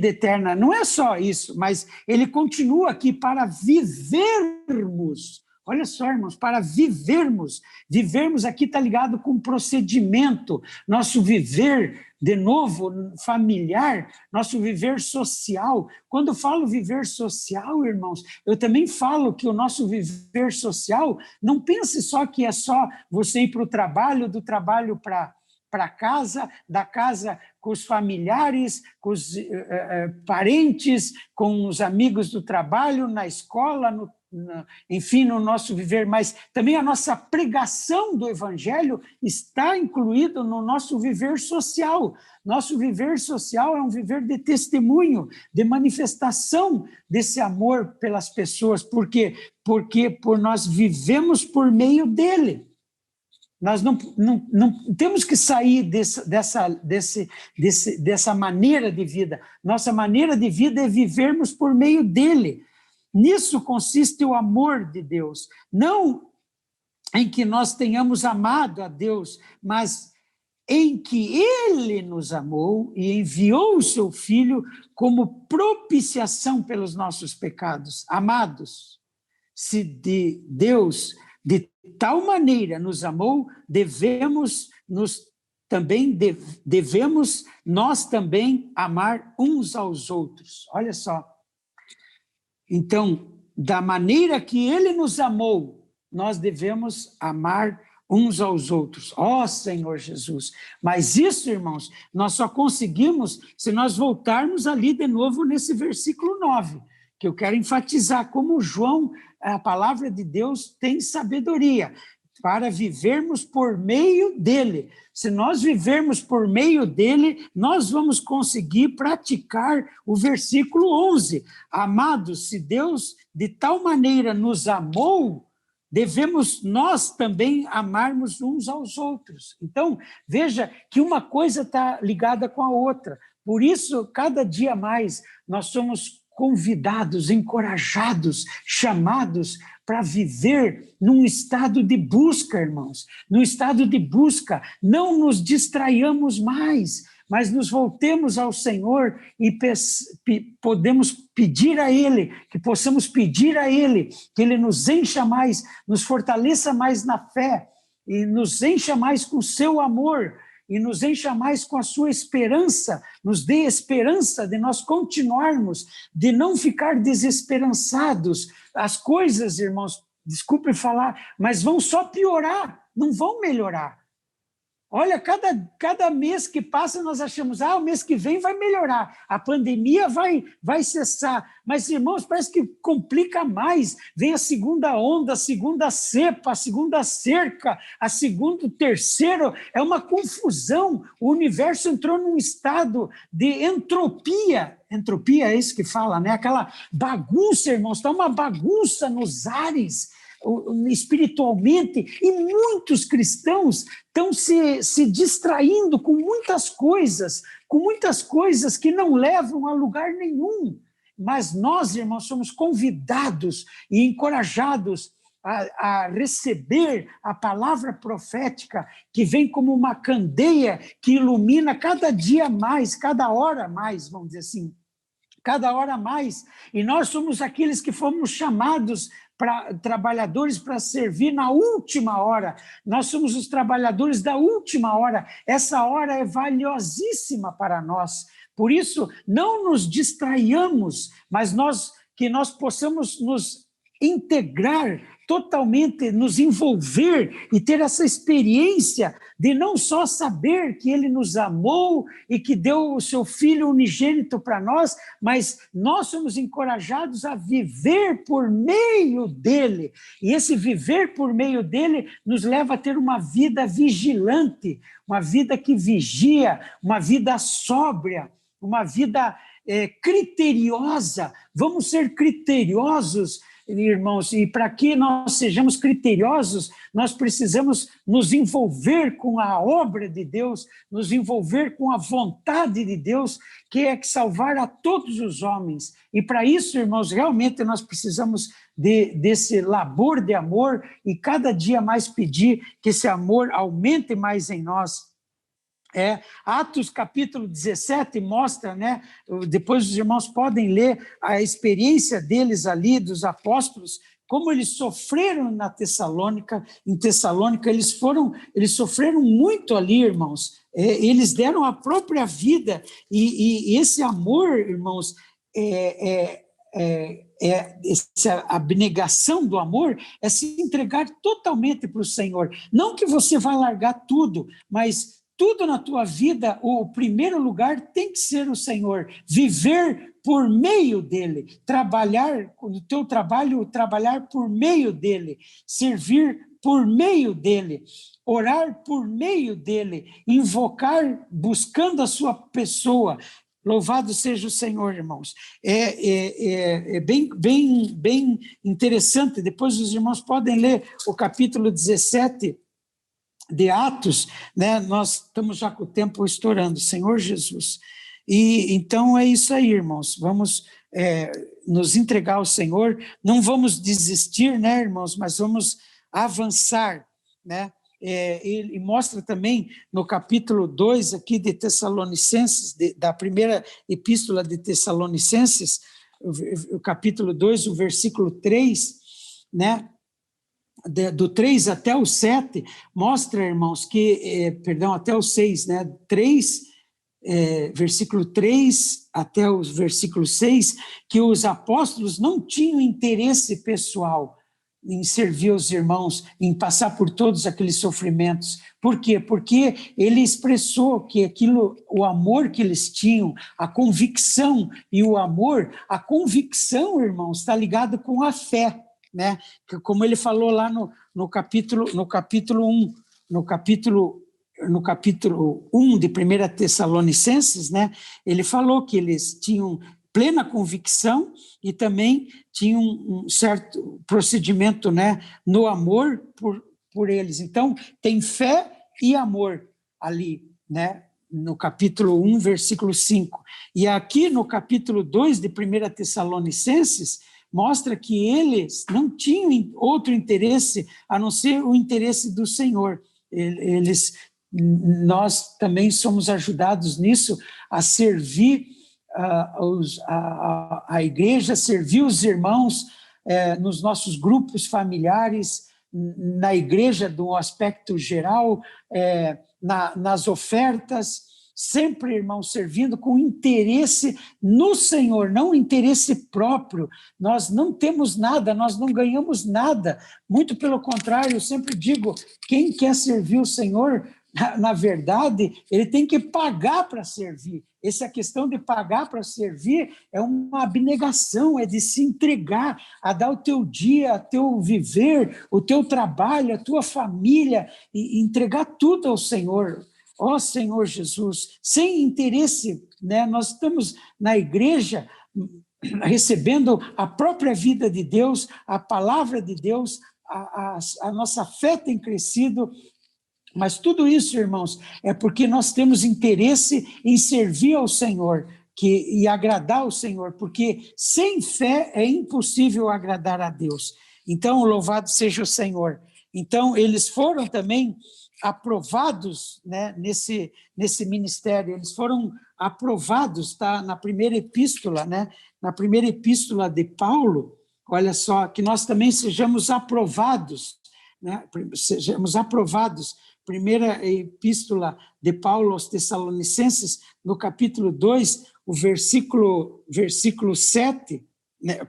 eterna. Não é só isso, mas ele continua aqui para vivermos. Olha só, irmãos, para vivermos. Vivermos aqui está ligado com procedimento. Nosso viver, de novo, familiar, nosso viver social. Quando eu falo viver social, irmãos, eu também falo que o nosso viver social, não pense só que é só você ir para o trabalho, do trabalho para casa, da casa com os familiares, com os parentes, com os amigos do trabalho, na escola, enfim, no nosso viver, mas também a nossa pregação do Evangelho está incluído no nosso viver social. Nosso viver social é um viver de testemunho, de manifestação desse amor pelas pessoas, porque nós vivemos por meio dele. Nós não temos que sair dessa maneira de vida. Nossa maneira de vida é vivermos por meio dele. Nisso consiste o amor de Deus, não em que nós tenhamos amado a Deus, mas em que Ele nos amou e enviou o seu Filho como propiciação pelos nossos pecados. Amados, se de Deus de tal maneira nos amou, devemos nós também amar uns aos outros. Olha só. Então, da maneira que Ele nos amou, nós devemos amar uns aos outros. Ó Senhor Jesus! Mas isso, irmãos, nós só conseguimos se nós voltarmos ali de novo nesse versículo 9, que eu quero enfatizar como João, a palavra de Deus tem sabedoria para vivermos por meio dele. Se nós vivermos por meio dele, nós vamos conseguir praticar o versículo 11. Amados, se Deus de tal maneira nos amou, devemos nós também amarmos uns aos outros. Então, veja que uma coisa está ligada com a outra. Por isso, cada dia mais, nós somos convidados, encorajados, chamados para viver num estado de busca, irmãos. Num estado de busca, não nos distraiamos mais, mas nos voltemos ao Senhor e podemos pedir a Ele, que possamos pedir a Ele, que Ele nos encha mais, nos fortaleça mais na fé, e nos encha mais com o seu amor, e nos encha mais com a sua esperança, nos dê esperança de nós continuarmos, de não ficar desesperançados. As coisas, irmãos, desculpe falar, mas vão só piorar, não vão melhorar. Olha, cada mês que passa nós achamos, o mês que vem vai melhorar, a pandemia vai cessar. Mas, irmãos, parece que complica mais. Vem a segunda onda, a segunda cepa, a segunda cerca, o terceiro. É uma confusão. O universo entrou num estado de entropia. Entropia é isso que fala, né? Aquela bagunça, irmãos, está uma bagunça nos ares, espiritualmente, e muitos cristãos estão se distraindo com muitas coisas que não levam a lugar nenhum. Mas nós, irmãos, somos convidados e encorajados a receber a palavra profética que vem como uma candeia que ilumina cada dia mais, cada hora mais, vamos dizer assim, cada hora mais. E nós somos aqueles que fomos chamados trabalhadores para servir na última hora. Nós somos os trabalhadores da última hora. Essa hora é valiosíssima para nós. Por isso, não nos distraiamos, mas que nós possamos nos integrar totalmente, nos envolver e ter essa experiência de não só saber que Ele nos amou e que deu o seu Filho unigênito para nós, mas nós somos encorajados a viver por meio dEle. E esse viver por meio dEle nos leva a ter uma vida vigilante, uma vida que vigia, uma vida sóbria, uma vida criteriosa. Vamos ser criteriosos, irmãos, e para que nós sejamos criteriosos, nós precisamos nos envolver com a obra de Deus, nos envolver com a vontade de Deus, que é salvar a todos os homens. E para isso, irmãos, realmente nós precisamos desse labor de amor e cada dia mais pedir que esse amor aumente mais em nós. Atos capítulo 17 mostra, né? Depois os irmãos podem ler a experiência deles ali, dos apóstolos, como eles sofreram em Tessalônica, eles sofreram muito ali, irmãos. Eles deram a própria vida, e esse amor, irmãos, essa abnegação do amor é se entregar totalmente para o Senhor. Não que você vai largar tudo, mas tudo na tua vida, o primeiro lugar tem que ser o Senhor. Viver por meio dEle, trabalhar no teu trabalho, trabalhar por meio dEle, servir por meio dEle, orar por meio dEle, invocar buscando a sua pessoa. Louvado seja o Senhor, irmãos. É bem interessante. Depois os irmãos podem ler o capítulo 17 de Atos, né? Nós estamos já com o tempo estourando, Senhor Jesus. E então é isso aí, irmãos. Vamos nos entregar ao Senhor, não vamos desistir, né, irmãos, mas vamos avançar, né? Ele mostra também no capítulo 2 aqui de Tessalonicenses, da primeira epístola de Tessalonicenses, o capítulo 2, o versículo 3, né? Do 3 até o 7, mostra, irmãos, que, até o 6, né? Versículo 3 até o versículo 6, que os apóstolos não tinham interesse pessoal em servir os irmãos, em passar por todos aqueles sofrimentos. Por quê? Porque ele expressou que o amor que eles tinham, a convicção e o amor, a convicção, irmãos, está ligado com a fé, né? Como ele falou lá no capítulo 1, no capítulo 1 de 1 Tessalonicenses, né? Ele falou que eles tinham plena convicção e também tinham um certo procedimento, né, no amor por eles. Então, tem fé e amor ali, né, no capítulo 1, versículo 5. E aqui no capítulo 2 de 1 Tessalonicenses, mostra que eles não tinham outro interesse a não ser o interesse do Senhor. Nós também somos ajudados nisso, a servir a igreja, servir os irmãos nos nossos grupos familiares, na igreja do aspecto geral, nas ofertas, sempre, irmãos, servindo com interesse no Senhor, não interesse próprio. Nós não temos nada, nós não ganhamos nada, muito pelo contrário, eu sempre digo, quem quer servir o Senhor, na verdade, ele tem que pagar para servir. Essa questão de pagar para servir é uma abnegação, é de se entregar, a dar o teu dia, o teu viver, o teu trabalho, a tua família, e entregar tudo ao Senhor. Ó Senhor Jesus, sem interesse, né? Nós estamos na igreja recebendo a própria vida de Deus, a palavra de Deus, a nossa fé tem crescido. Mas tudo isso, irmãos, é porque nós temos interesse em servir ao Senhor e agradar ao Senhor, porque sem fé é impossível agradar a Deus. Então, louvado seja o Senhor. Então, eles foram também aprovados, né, nesse ministério, eles foram aprovados, tá, na primeira epístola, né, na primeira epístola de Paulo, olha só, que nós também sejamos aprovados, né, sejamos aprovados. Primeira epístola de Paulo aos Tessalonicenses, no capítulo 2, o versículo 7, né,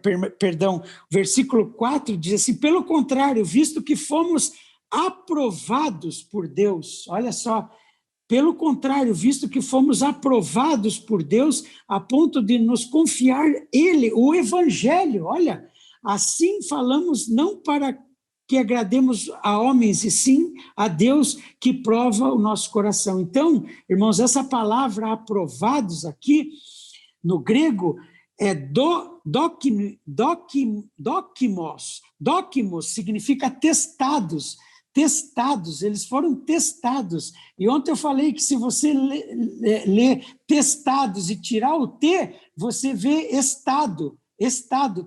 versículo 4, diz assim, pelo contrário, visto que fomos aprovados por Deus, olha só, pelo contrário, visto que fomos aprovados por Deus, a ponto de nos confiar Ele, o Evangelho, olha, assim falamos não para que agrademos a homens, e sim a Deus que prova o nosso coração. Então, irmãos, essa palavra aprovados aqui, no grego, é dokimos. Dokimos significa testados, eles foram testados. E ontem eu falei que se você ler testados e tirar o T, você vê estado,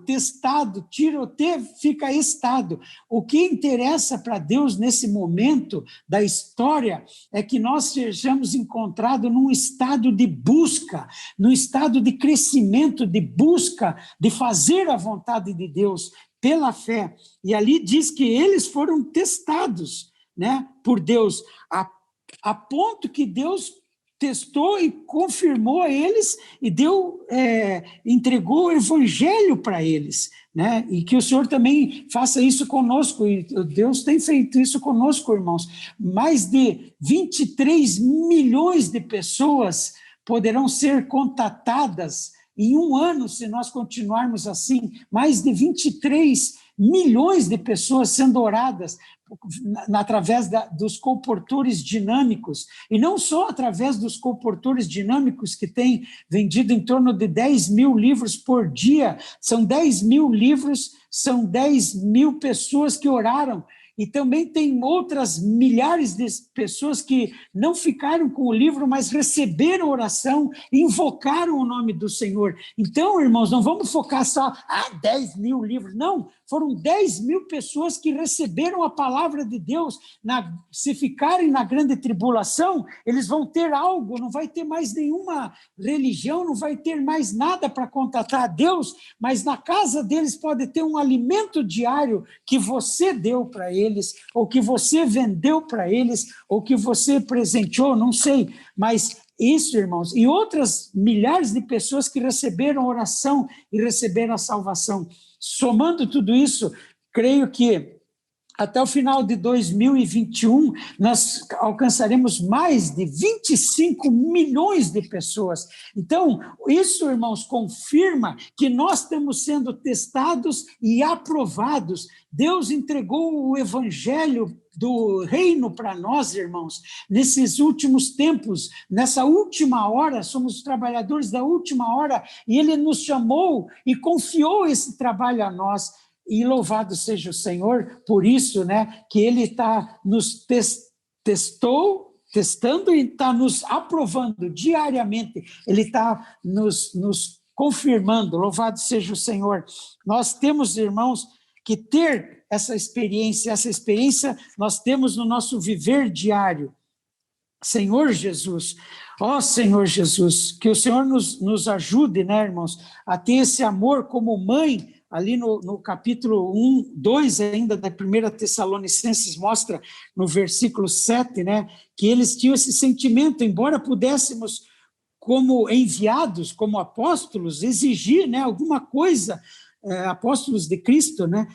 testado, tira o T, fica estado. O que interessa para Deus nesse momento da história é que nós sejamos encontrados num estado de busca, num estado de crescimento, de busca, de fazer a vontade de Deus pela fé. E ali diz que eles foram testados, né, por Deus, a ponto que Deus testou e confirmou a eles e entregou o evangelho para eles, né? E que o Senhor também faça isso conosco, e Deus tem feito isso conosco, irmãos. Mais de 23 milhões de pessoas poderão ser contatadas em um ano, se nós continuarmos assim, mais de 23 milhões de pessoas sendo oradas através dos colportores dinâmicos, e não só através dos colportores dinâmicos que têm vendido em torno de 10 mil livros por dia, são 10 mil livros, são 10 mil pessoas que oraram, e também tem outras milhares de pessoas que não ficaram com o livro, mas receberam oração, invocaram o nome do Senhor. Então, irmãos, não vamos focar só, 10 mil livros, não, foram 10 mil pessoas que receberam a palavra de Deus. Se ficarem na grande tribulação, eles vão ter algo, não vai ter mais nenhuma religião, não vai ter mais nada para contatar a Deus, mas na casa deles pode ter um alimento diário que você deu para eles, ou que você vendeu para eles, ou que você presenteou, não sei, mas isso, irmãos, e outras milhares de pessoas que receberam oração e receberam a salvação. Somando tudo isso, creio que até o final de 2021, nós alcançaremos mais de 25 milhões de pessoas. Então, isso, irmãos, confirma que nós estamos sendo testados e aprovados. Deus entregou o evangelho do reino para nós, irmãos, nesses últimos tempos, nessa última hora, somos trabalhadores da última hora, e Ele nos chamou e confiou esse trabalho a nós. E louvado seja o Senhor por isso, né, que Ele está nos testando e está nos aprovando diariamente, Ele está nos confirmando, louvado seja o Senhor. Nós temos, irmãos, que ter essa experiência nós temos no nosso viver diário. Senhor Jesus, ó Senhor Jesus, que o Senhor nos ajude, né, irmãos, a ter esse amor como mãe. Ali no capítulo 1, 2 ainda da 1 Tessalonicenses, mostra no versículo 7, né, que eles tinham esse sentimento, embora pudéssemos, como enviados, como apóstolos, exigir, né, alguma coisa, apóstolos de Cristo, né,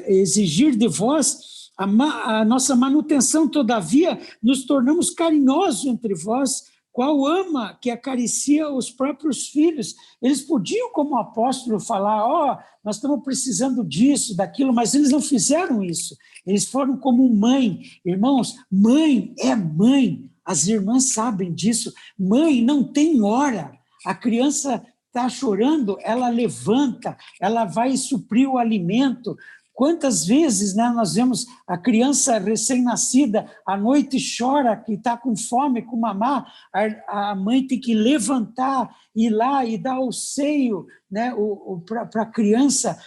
exigir de vós a nossa manutenção, todavia, nos tornamos carinhosos entre vós, qual ama que acaricia os próprios filhos. Eles podiam, como apóstolo, falar, nós estamos precisando disso, daquilo, mas eles não fizeram isso. Eles foram como mãe. Irmãos, mãe é mãe. As irmãs sabem disso. Mãe não tem hora. A criança está chorando, ela levanta, ela vai suprir o alimento. Quantas vezes, né, nós vemos a criança recém-nascida, à noite chora, que está com fome, com mamar, a mãe tem que levantar, ir lá e dar o seio, né, para a criança,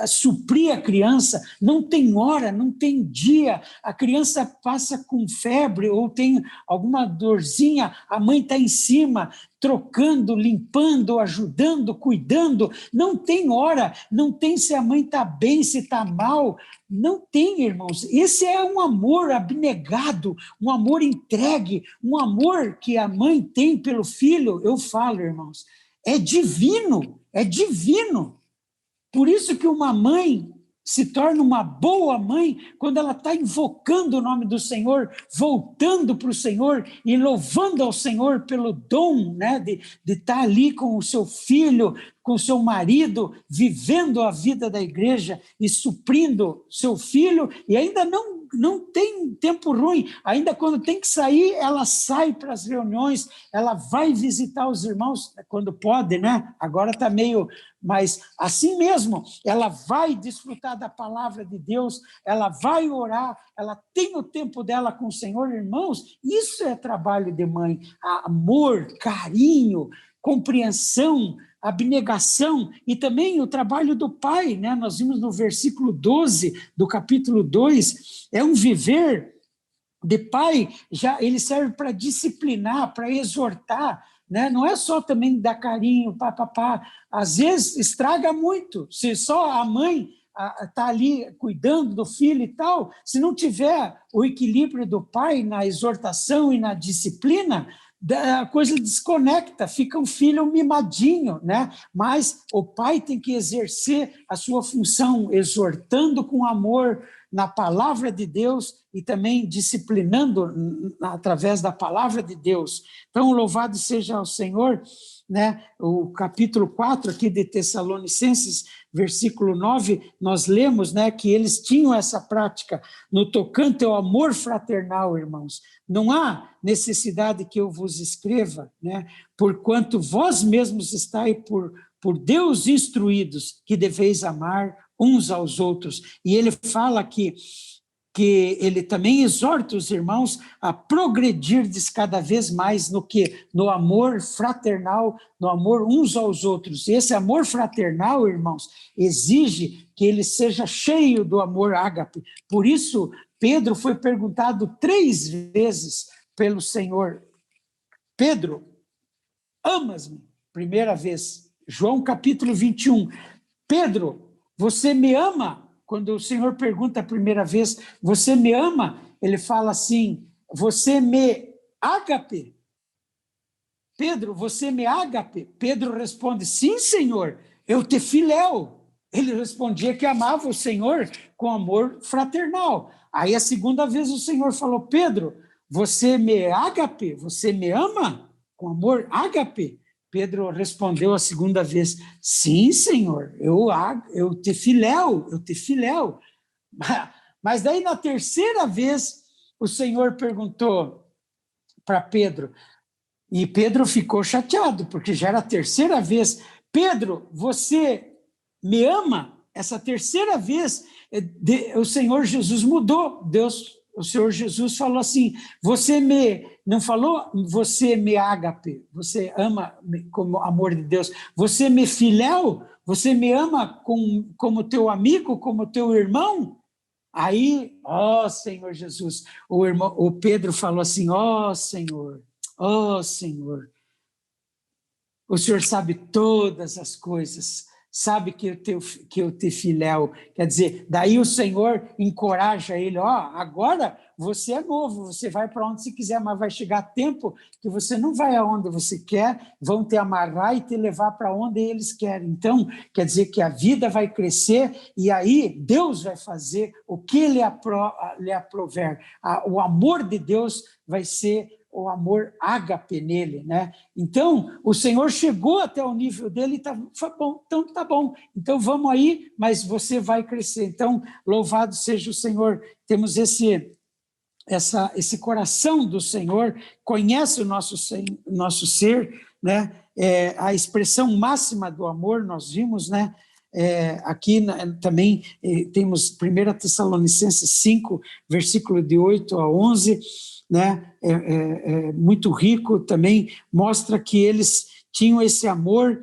suprir a criança. Não tem hora, não tem dia, a criança passa com febre ou tem alguma dorzinha, a mãe está em cima, trocando, limpando, ajudando, cuidando. Não tem hora, não tem se a mãe está bem, se está mal. Não tem, irmãos. Esse é um amor abnegado, um amor entregue, um amor que a mãe tem pelo filho. Eu falo, irmãos, é divino, é divino. Por isso que uma mãe se torna uma boa mãe quando ela está invocando o nome do Senhor, voltando para o Senhor e louvando ao Senhor pelo dom, né, de estar ali com o seu filho, com o seu marido, vivendo a vida da igreja e suprindo seu filho, e ainda não tem tempo ruim, ainda quando tem que sair, ela sai para as reuniões, ela vai visitar os irmãos, quando pode, né? Agora está meio... Mas assim mesmo, ela vai desfrutar da palavra de Deus, ela vai orar, ela tem o tempo dela com o Senhor, irmãos. Isso é trabalho de mãe, amor, carinho, compreensão, abnegação, e também o trabalho do pai, né? Nós vimos no versículo 12 do capítulo 2, é um viver de pai, já ele serve para disciplinar, para exortar, né? Não é só também dar carinho, papapá. Às vezes estraga muito, se só a mãe está ali cuidando do filho e tal, se não tiver o equilíbrio do pai na exortação e na disciplina, a coisa desconecta, fica um filho mimadinho, né? Mas o pai tem que exercer a sua função, exortando com amor na palavra de Deus e também disciplinando através da palavra de Deus. Então, louvado seja o Senhor, né? O capítulo 4 aqui de Tessalonicenses, versículo 9, nós lemos, né, que eles tinham essa prática no tocante ao amor fraternal, irmãos. Não há necessidade que eu vos escreva, né, porquanto vós mesmos estáis por Deus instruídos que deveis amar uns aos outros. E ele fala que que ele também exorta os irmãos a progredir cada vez mais no que? No amor fraternal, no amor uns aos outros. E esse amor fraternal, irmãos, exige que ele seja cheio do amor ágape. Por isso, Pedro foi perguntado 3 vezes pelo Senhor: Pedro, amas-me? Primeira vez, João capítulo 21. Pedro, você me ama? Quando o Senhor pergunta a primeira vez, você me ama? Ele fala assim, você me ágape? Pedro, você me ágape? Pedro responde, sim, Senhor, eu te filéu. Ele respondia que amava o Senhor com amor fraternal. Aí a segunda vez o Senhor falou, Pedro, você me ágape? Você me ama com amor ágape? Pedro respondeu a segunda vez, sim, Senhor, eu te filéu, eu te filéu. Mas daí na terceira vez o Senhor perguntou para Pedro, e Pedro ficou chateado, porque já era a terceira vez, Pedro, você me ama? Essa terceira vez o Senhor Jesus mudou, o Senhor Jesus falou assim, não falou você me ágape, você ama como amor de Deus, você me filéu, você me ama como teu amigo, como teu irmão? Aí, Senhor Jesus, o Pedro falou assim, Senhor, o Senhor sabe todas as coisas, sabe que eu te filéu. Quer dizer, daí o Senhor encoraja ele, agora você é novo, você vai para onde você quiser, mas vai chegar tempo que você não vai aonde você quer, vão te amarrar e te levar para onde eles querem. Então, quer dizer que a vida vai crescer e aí Deus vai fazer o que lhe aprover. O amor de Deus vai ser o amor ágape nele, né? Então, o Senhor chegou até o nível dele e foi bom, então tá bom, então vamos aí, mas você vai crescer. Então, louvado seja o Senhor, temos esse coração do Senhor, conhece o nosso ser, né? A expressão máxima do amor, nós vimos, né? Aqui também temos 1 Tessalonicenses 5, versículo de 8 a 11, né? Muito rico também, mostra que eles tinham esse amor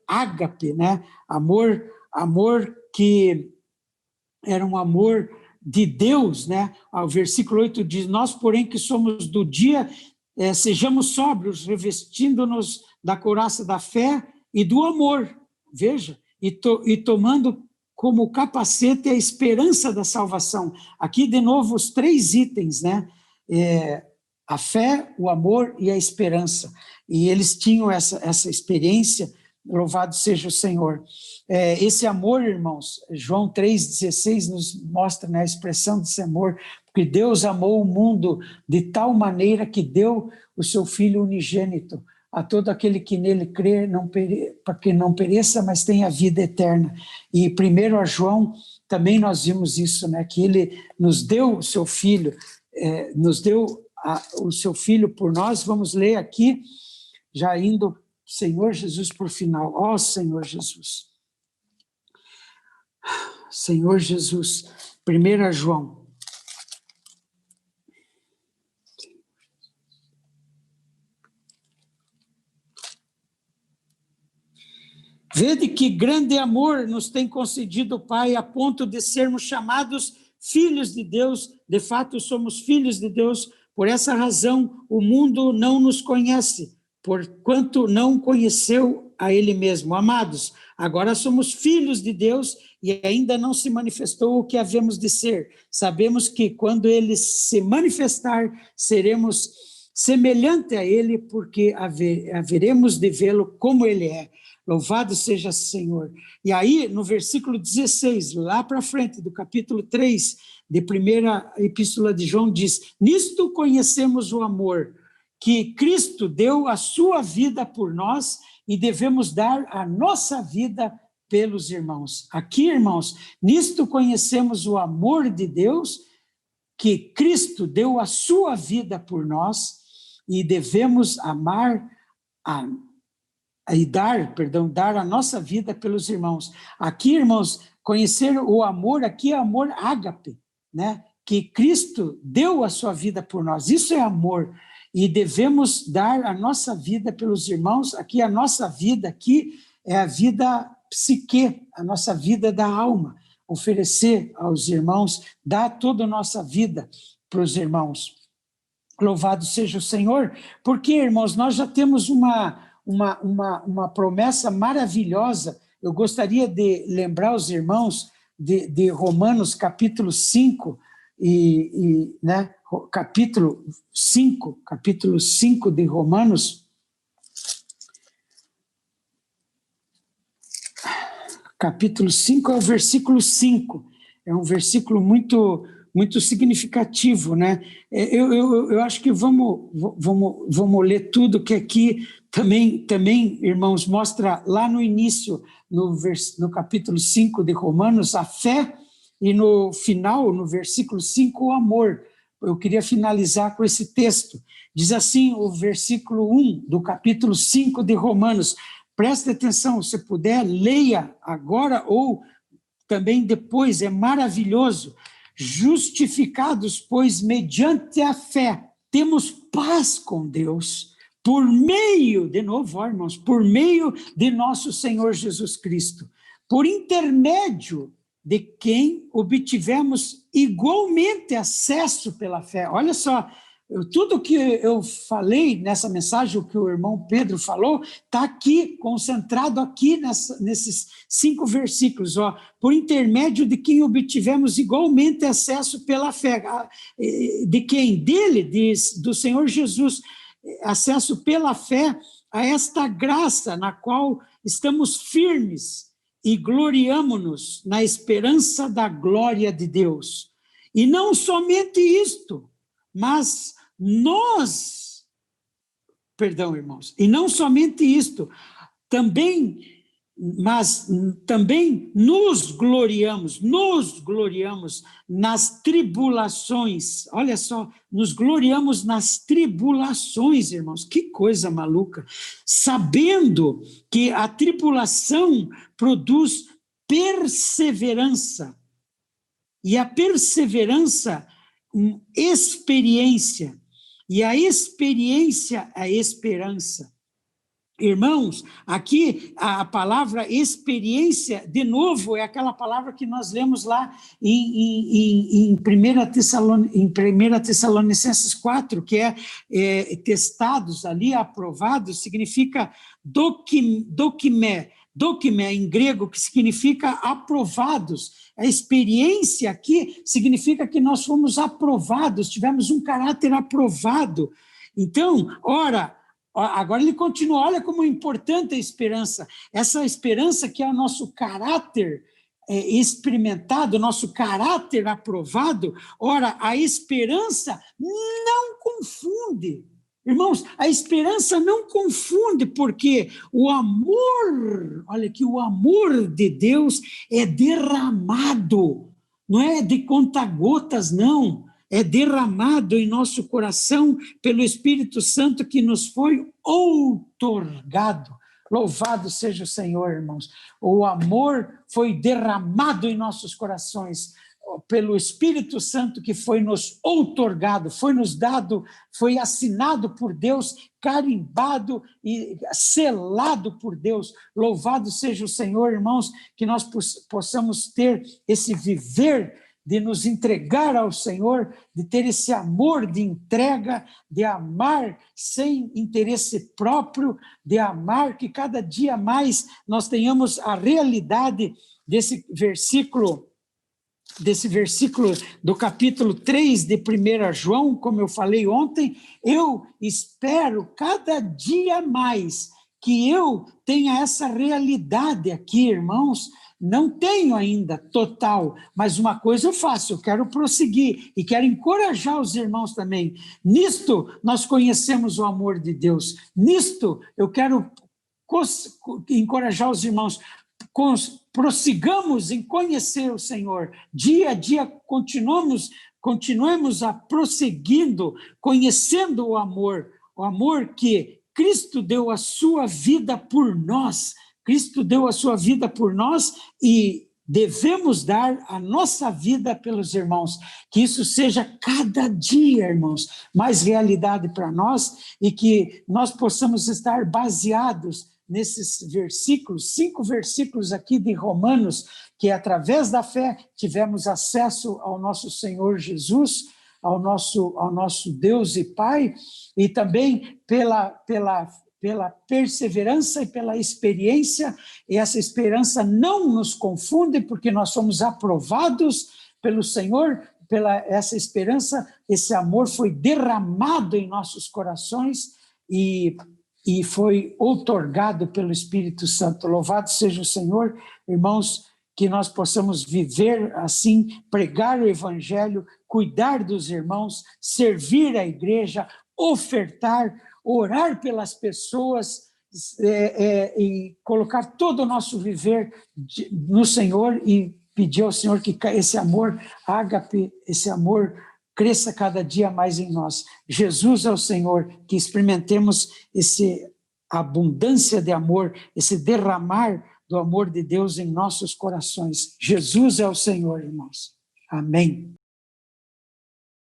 ágape, né? Amor que era um amor de Deus, né? O versículo 8 diz, nós, porém, que somos do dia, sejamos sóbrios, revestindo-nos da couraça da fé e do amor, veja, e tomando como capacete a esperança da salvação. Aqui, de novo, os 3 itens, né? A fé, o amor e a esperança. E eles tinham essa experiência, louvado seja o Senhor. Esse amor, irmãos, João 3,16 nos mostra, né, a expressão desse amor, porque Deus amou o mundo de tal maneira que deu o seu Filho unigênito a todo aquele que nele crê, para que não pereça, mas tenha vida eterna. E primeiro a João, também nós vimos isso, né, que ele nos deu o seu Filho, nos deu o seu Filho por nós. Vamos ler aqui, já indo, Senhor Jesus, por final. Senhor Jesus. Senhor Jesus, 1 João. Vede que grande amor nos tem concedido o Pai, a ponto de sermos chamados filhos de Deus. De fato, somos filhos de Deus. Por essa razão, o mundo não nos conhece, porquanto não conheceu a Ele mesmo. Amados, agora somos filhos de Deus e ainda não se manifestou o que havemos de ser. Sabemos que quando Ele se manifestar, seremos semelhante a Ele, porque haveremos de vê-lo como Ele é. Louvado seja o Senhor. E aí, no versículo 16, lá para frente, do capítulo 3, de 1ª Epístola de João, diz, nisto conhecemos o amor, que Cristo deu a sua vida por nós e devemos dar a nossa vida pelos irmãos. Aqui, irmãos, nisto conhecemos o amor de Deus, que Cristo deu a sua vida por nós e devemos amar dar a nossa vida pelos irmãos. Aqui, irmãos, conhecer o amor, aqui é amor ágape, né, que Cristo deu a sua vida por nós. Isso é amor. E devemos dar a nossa vida pelos irmãos. Aqui, a nossa vida aqui é a vida psique, a nossa vida da alma. Oferecer aos irmãos, dar toda a nossa vida para os irmãos. Louvado seja o Senhor, porque, irmãos, nós já temos uma promessa maravilhosa. Eu gostaria de lembrar os irmãos de Romanos capítulo 5, né, capítulo 5 de Romanos, capítulo 5 é o versículo 5, é um versículo muito significativo, né? Eu acho que vamos ler tudo que aqui também, irmãos, mostra lá no início, no capítulo 5 de Romanos, a fé, e no final, no versículo 5, o amor. Eu queria finalizar com esse texto. Diz assim o versículo 1 do capítulo 5 de Romanos. Preste atenção, se puder, leia agora ou também depois, é maravilhoso. Justificados, pois, mediante a fé, temos paz com Deus, por meio, de novo, irmãos, por meio de nosso Senhor Jesus Cristo, por intermédio de quem obtivemos igualmente acesso pela fé. Olha só, tudo que eu falei nessa mensagem, o que o irmão Pedro falou, está aqui, concentrado aqui nesses 5 versículos. Ó, por intermédio de quem obtivemos igualmente acesso pela fé. De quem? Dele, do Senhor Jesus. Acesso pela fé a esta graça na qual estamos firmes e gloriamo-nos na esperança da glória de Deus. E não somente isto, mas irmãos, e não somente isto, mas também nos gloriamos nas tribulações. Olha só, nos gloriamos nas tribulações, irmãos, que coisa maluca, sabendo que a tribulação produz perseverança, e a perseverança, experiência, e a experiência, a esperança. Irmãos, aqui a palavra experiência, de novo, é aquela palavra que nós lemos lá em 1 Tessalonicenses 4, que é testados ali, aprovados, significa dokimé em grego, que significa aprovados. A experiência aqui significa que nós fomos aprovados, tivemos um caráter aprovado. Então, agora ele continua, olha como é importante a esperança. Essa esperança que é o nosso caráter experimentado, nosso caráter aprovado. Ora, a esperança não confunde. Irmãos, a esperança não confunde, porque o amor, olha aqui, o amor de Deus é derramado, não é de conta-gotas, não, é derramado em nosso coração pelo Espírito Santo que nos foi outorgado. Louvado seja o Senhor, irmãos. O amor foi derramado em nossos corações pelo Espírito Santo que foi nos outorgado, foi nos dado, foi assinado por Deus, carimbado e selado por Deus. Louvado seja o Senhor, irmãos, que nós possamos ter esse viver de nos entregar ao Senhor, de ter esse amor de entrega, de amar sem interesse próprio, de amar que cada dia mais nós tenhamos a realidade desse versículo do capítulo 3 de 1 João, como eu falei ontem. Eu espero cada dia mais que eu tenha essa realidade aqui, irmãos. Não tenho ainda total, mas uma coisa eu faço, eu quero prosseguir e quero encorajar os irmãos também. Nisto nós conhecemos o amor de Deus, nisto eu quero encorajar os irmãos, prossigamos em conhecer o Senhor, dia a dia continuemos a prosseguindo, conhecendo o amor que Cristo deu a sua vida por nós. Cristo deu a sua vida por nós e devemos dar a nossa vida pelos irmãos, que isso seja cada dia, irmãos, mais realidade para nós e que nós possamos estar baseados nesses versículos, 5 versículos aqui de Romanos, que através da fé tivemos acesso ao nosso Senhor Jesus, ao nosso Deus e Pai, e também pela perseverança e pela experiência, e essa esperança não nos confunde, porque nós somos aprovados pelo Senhor, essa esperança, esse amor foi derramado em nossos corações e foi outorgado pelo Espírito Santo. Louvado seja o Senhor, irmãos, que nós possamos viver assim, pregar o Evangelho, cuidar dos irmãos, servir a igreja, ofertar, orar pelas pessoas e colocar todo o nosso viver no Senhor e pedir ao Senhor que esse amor ágape, esse amor cresça cada dia mais em nós. Jesus é o Senhor, que experimentemos essa abundância de amor, esse derramar do amor de Deus em nossos corações. Jesus é o Senhor, irmãos. Amém.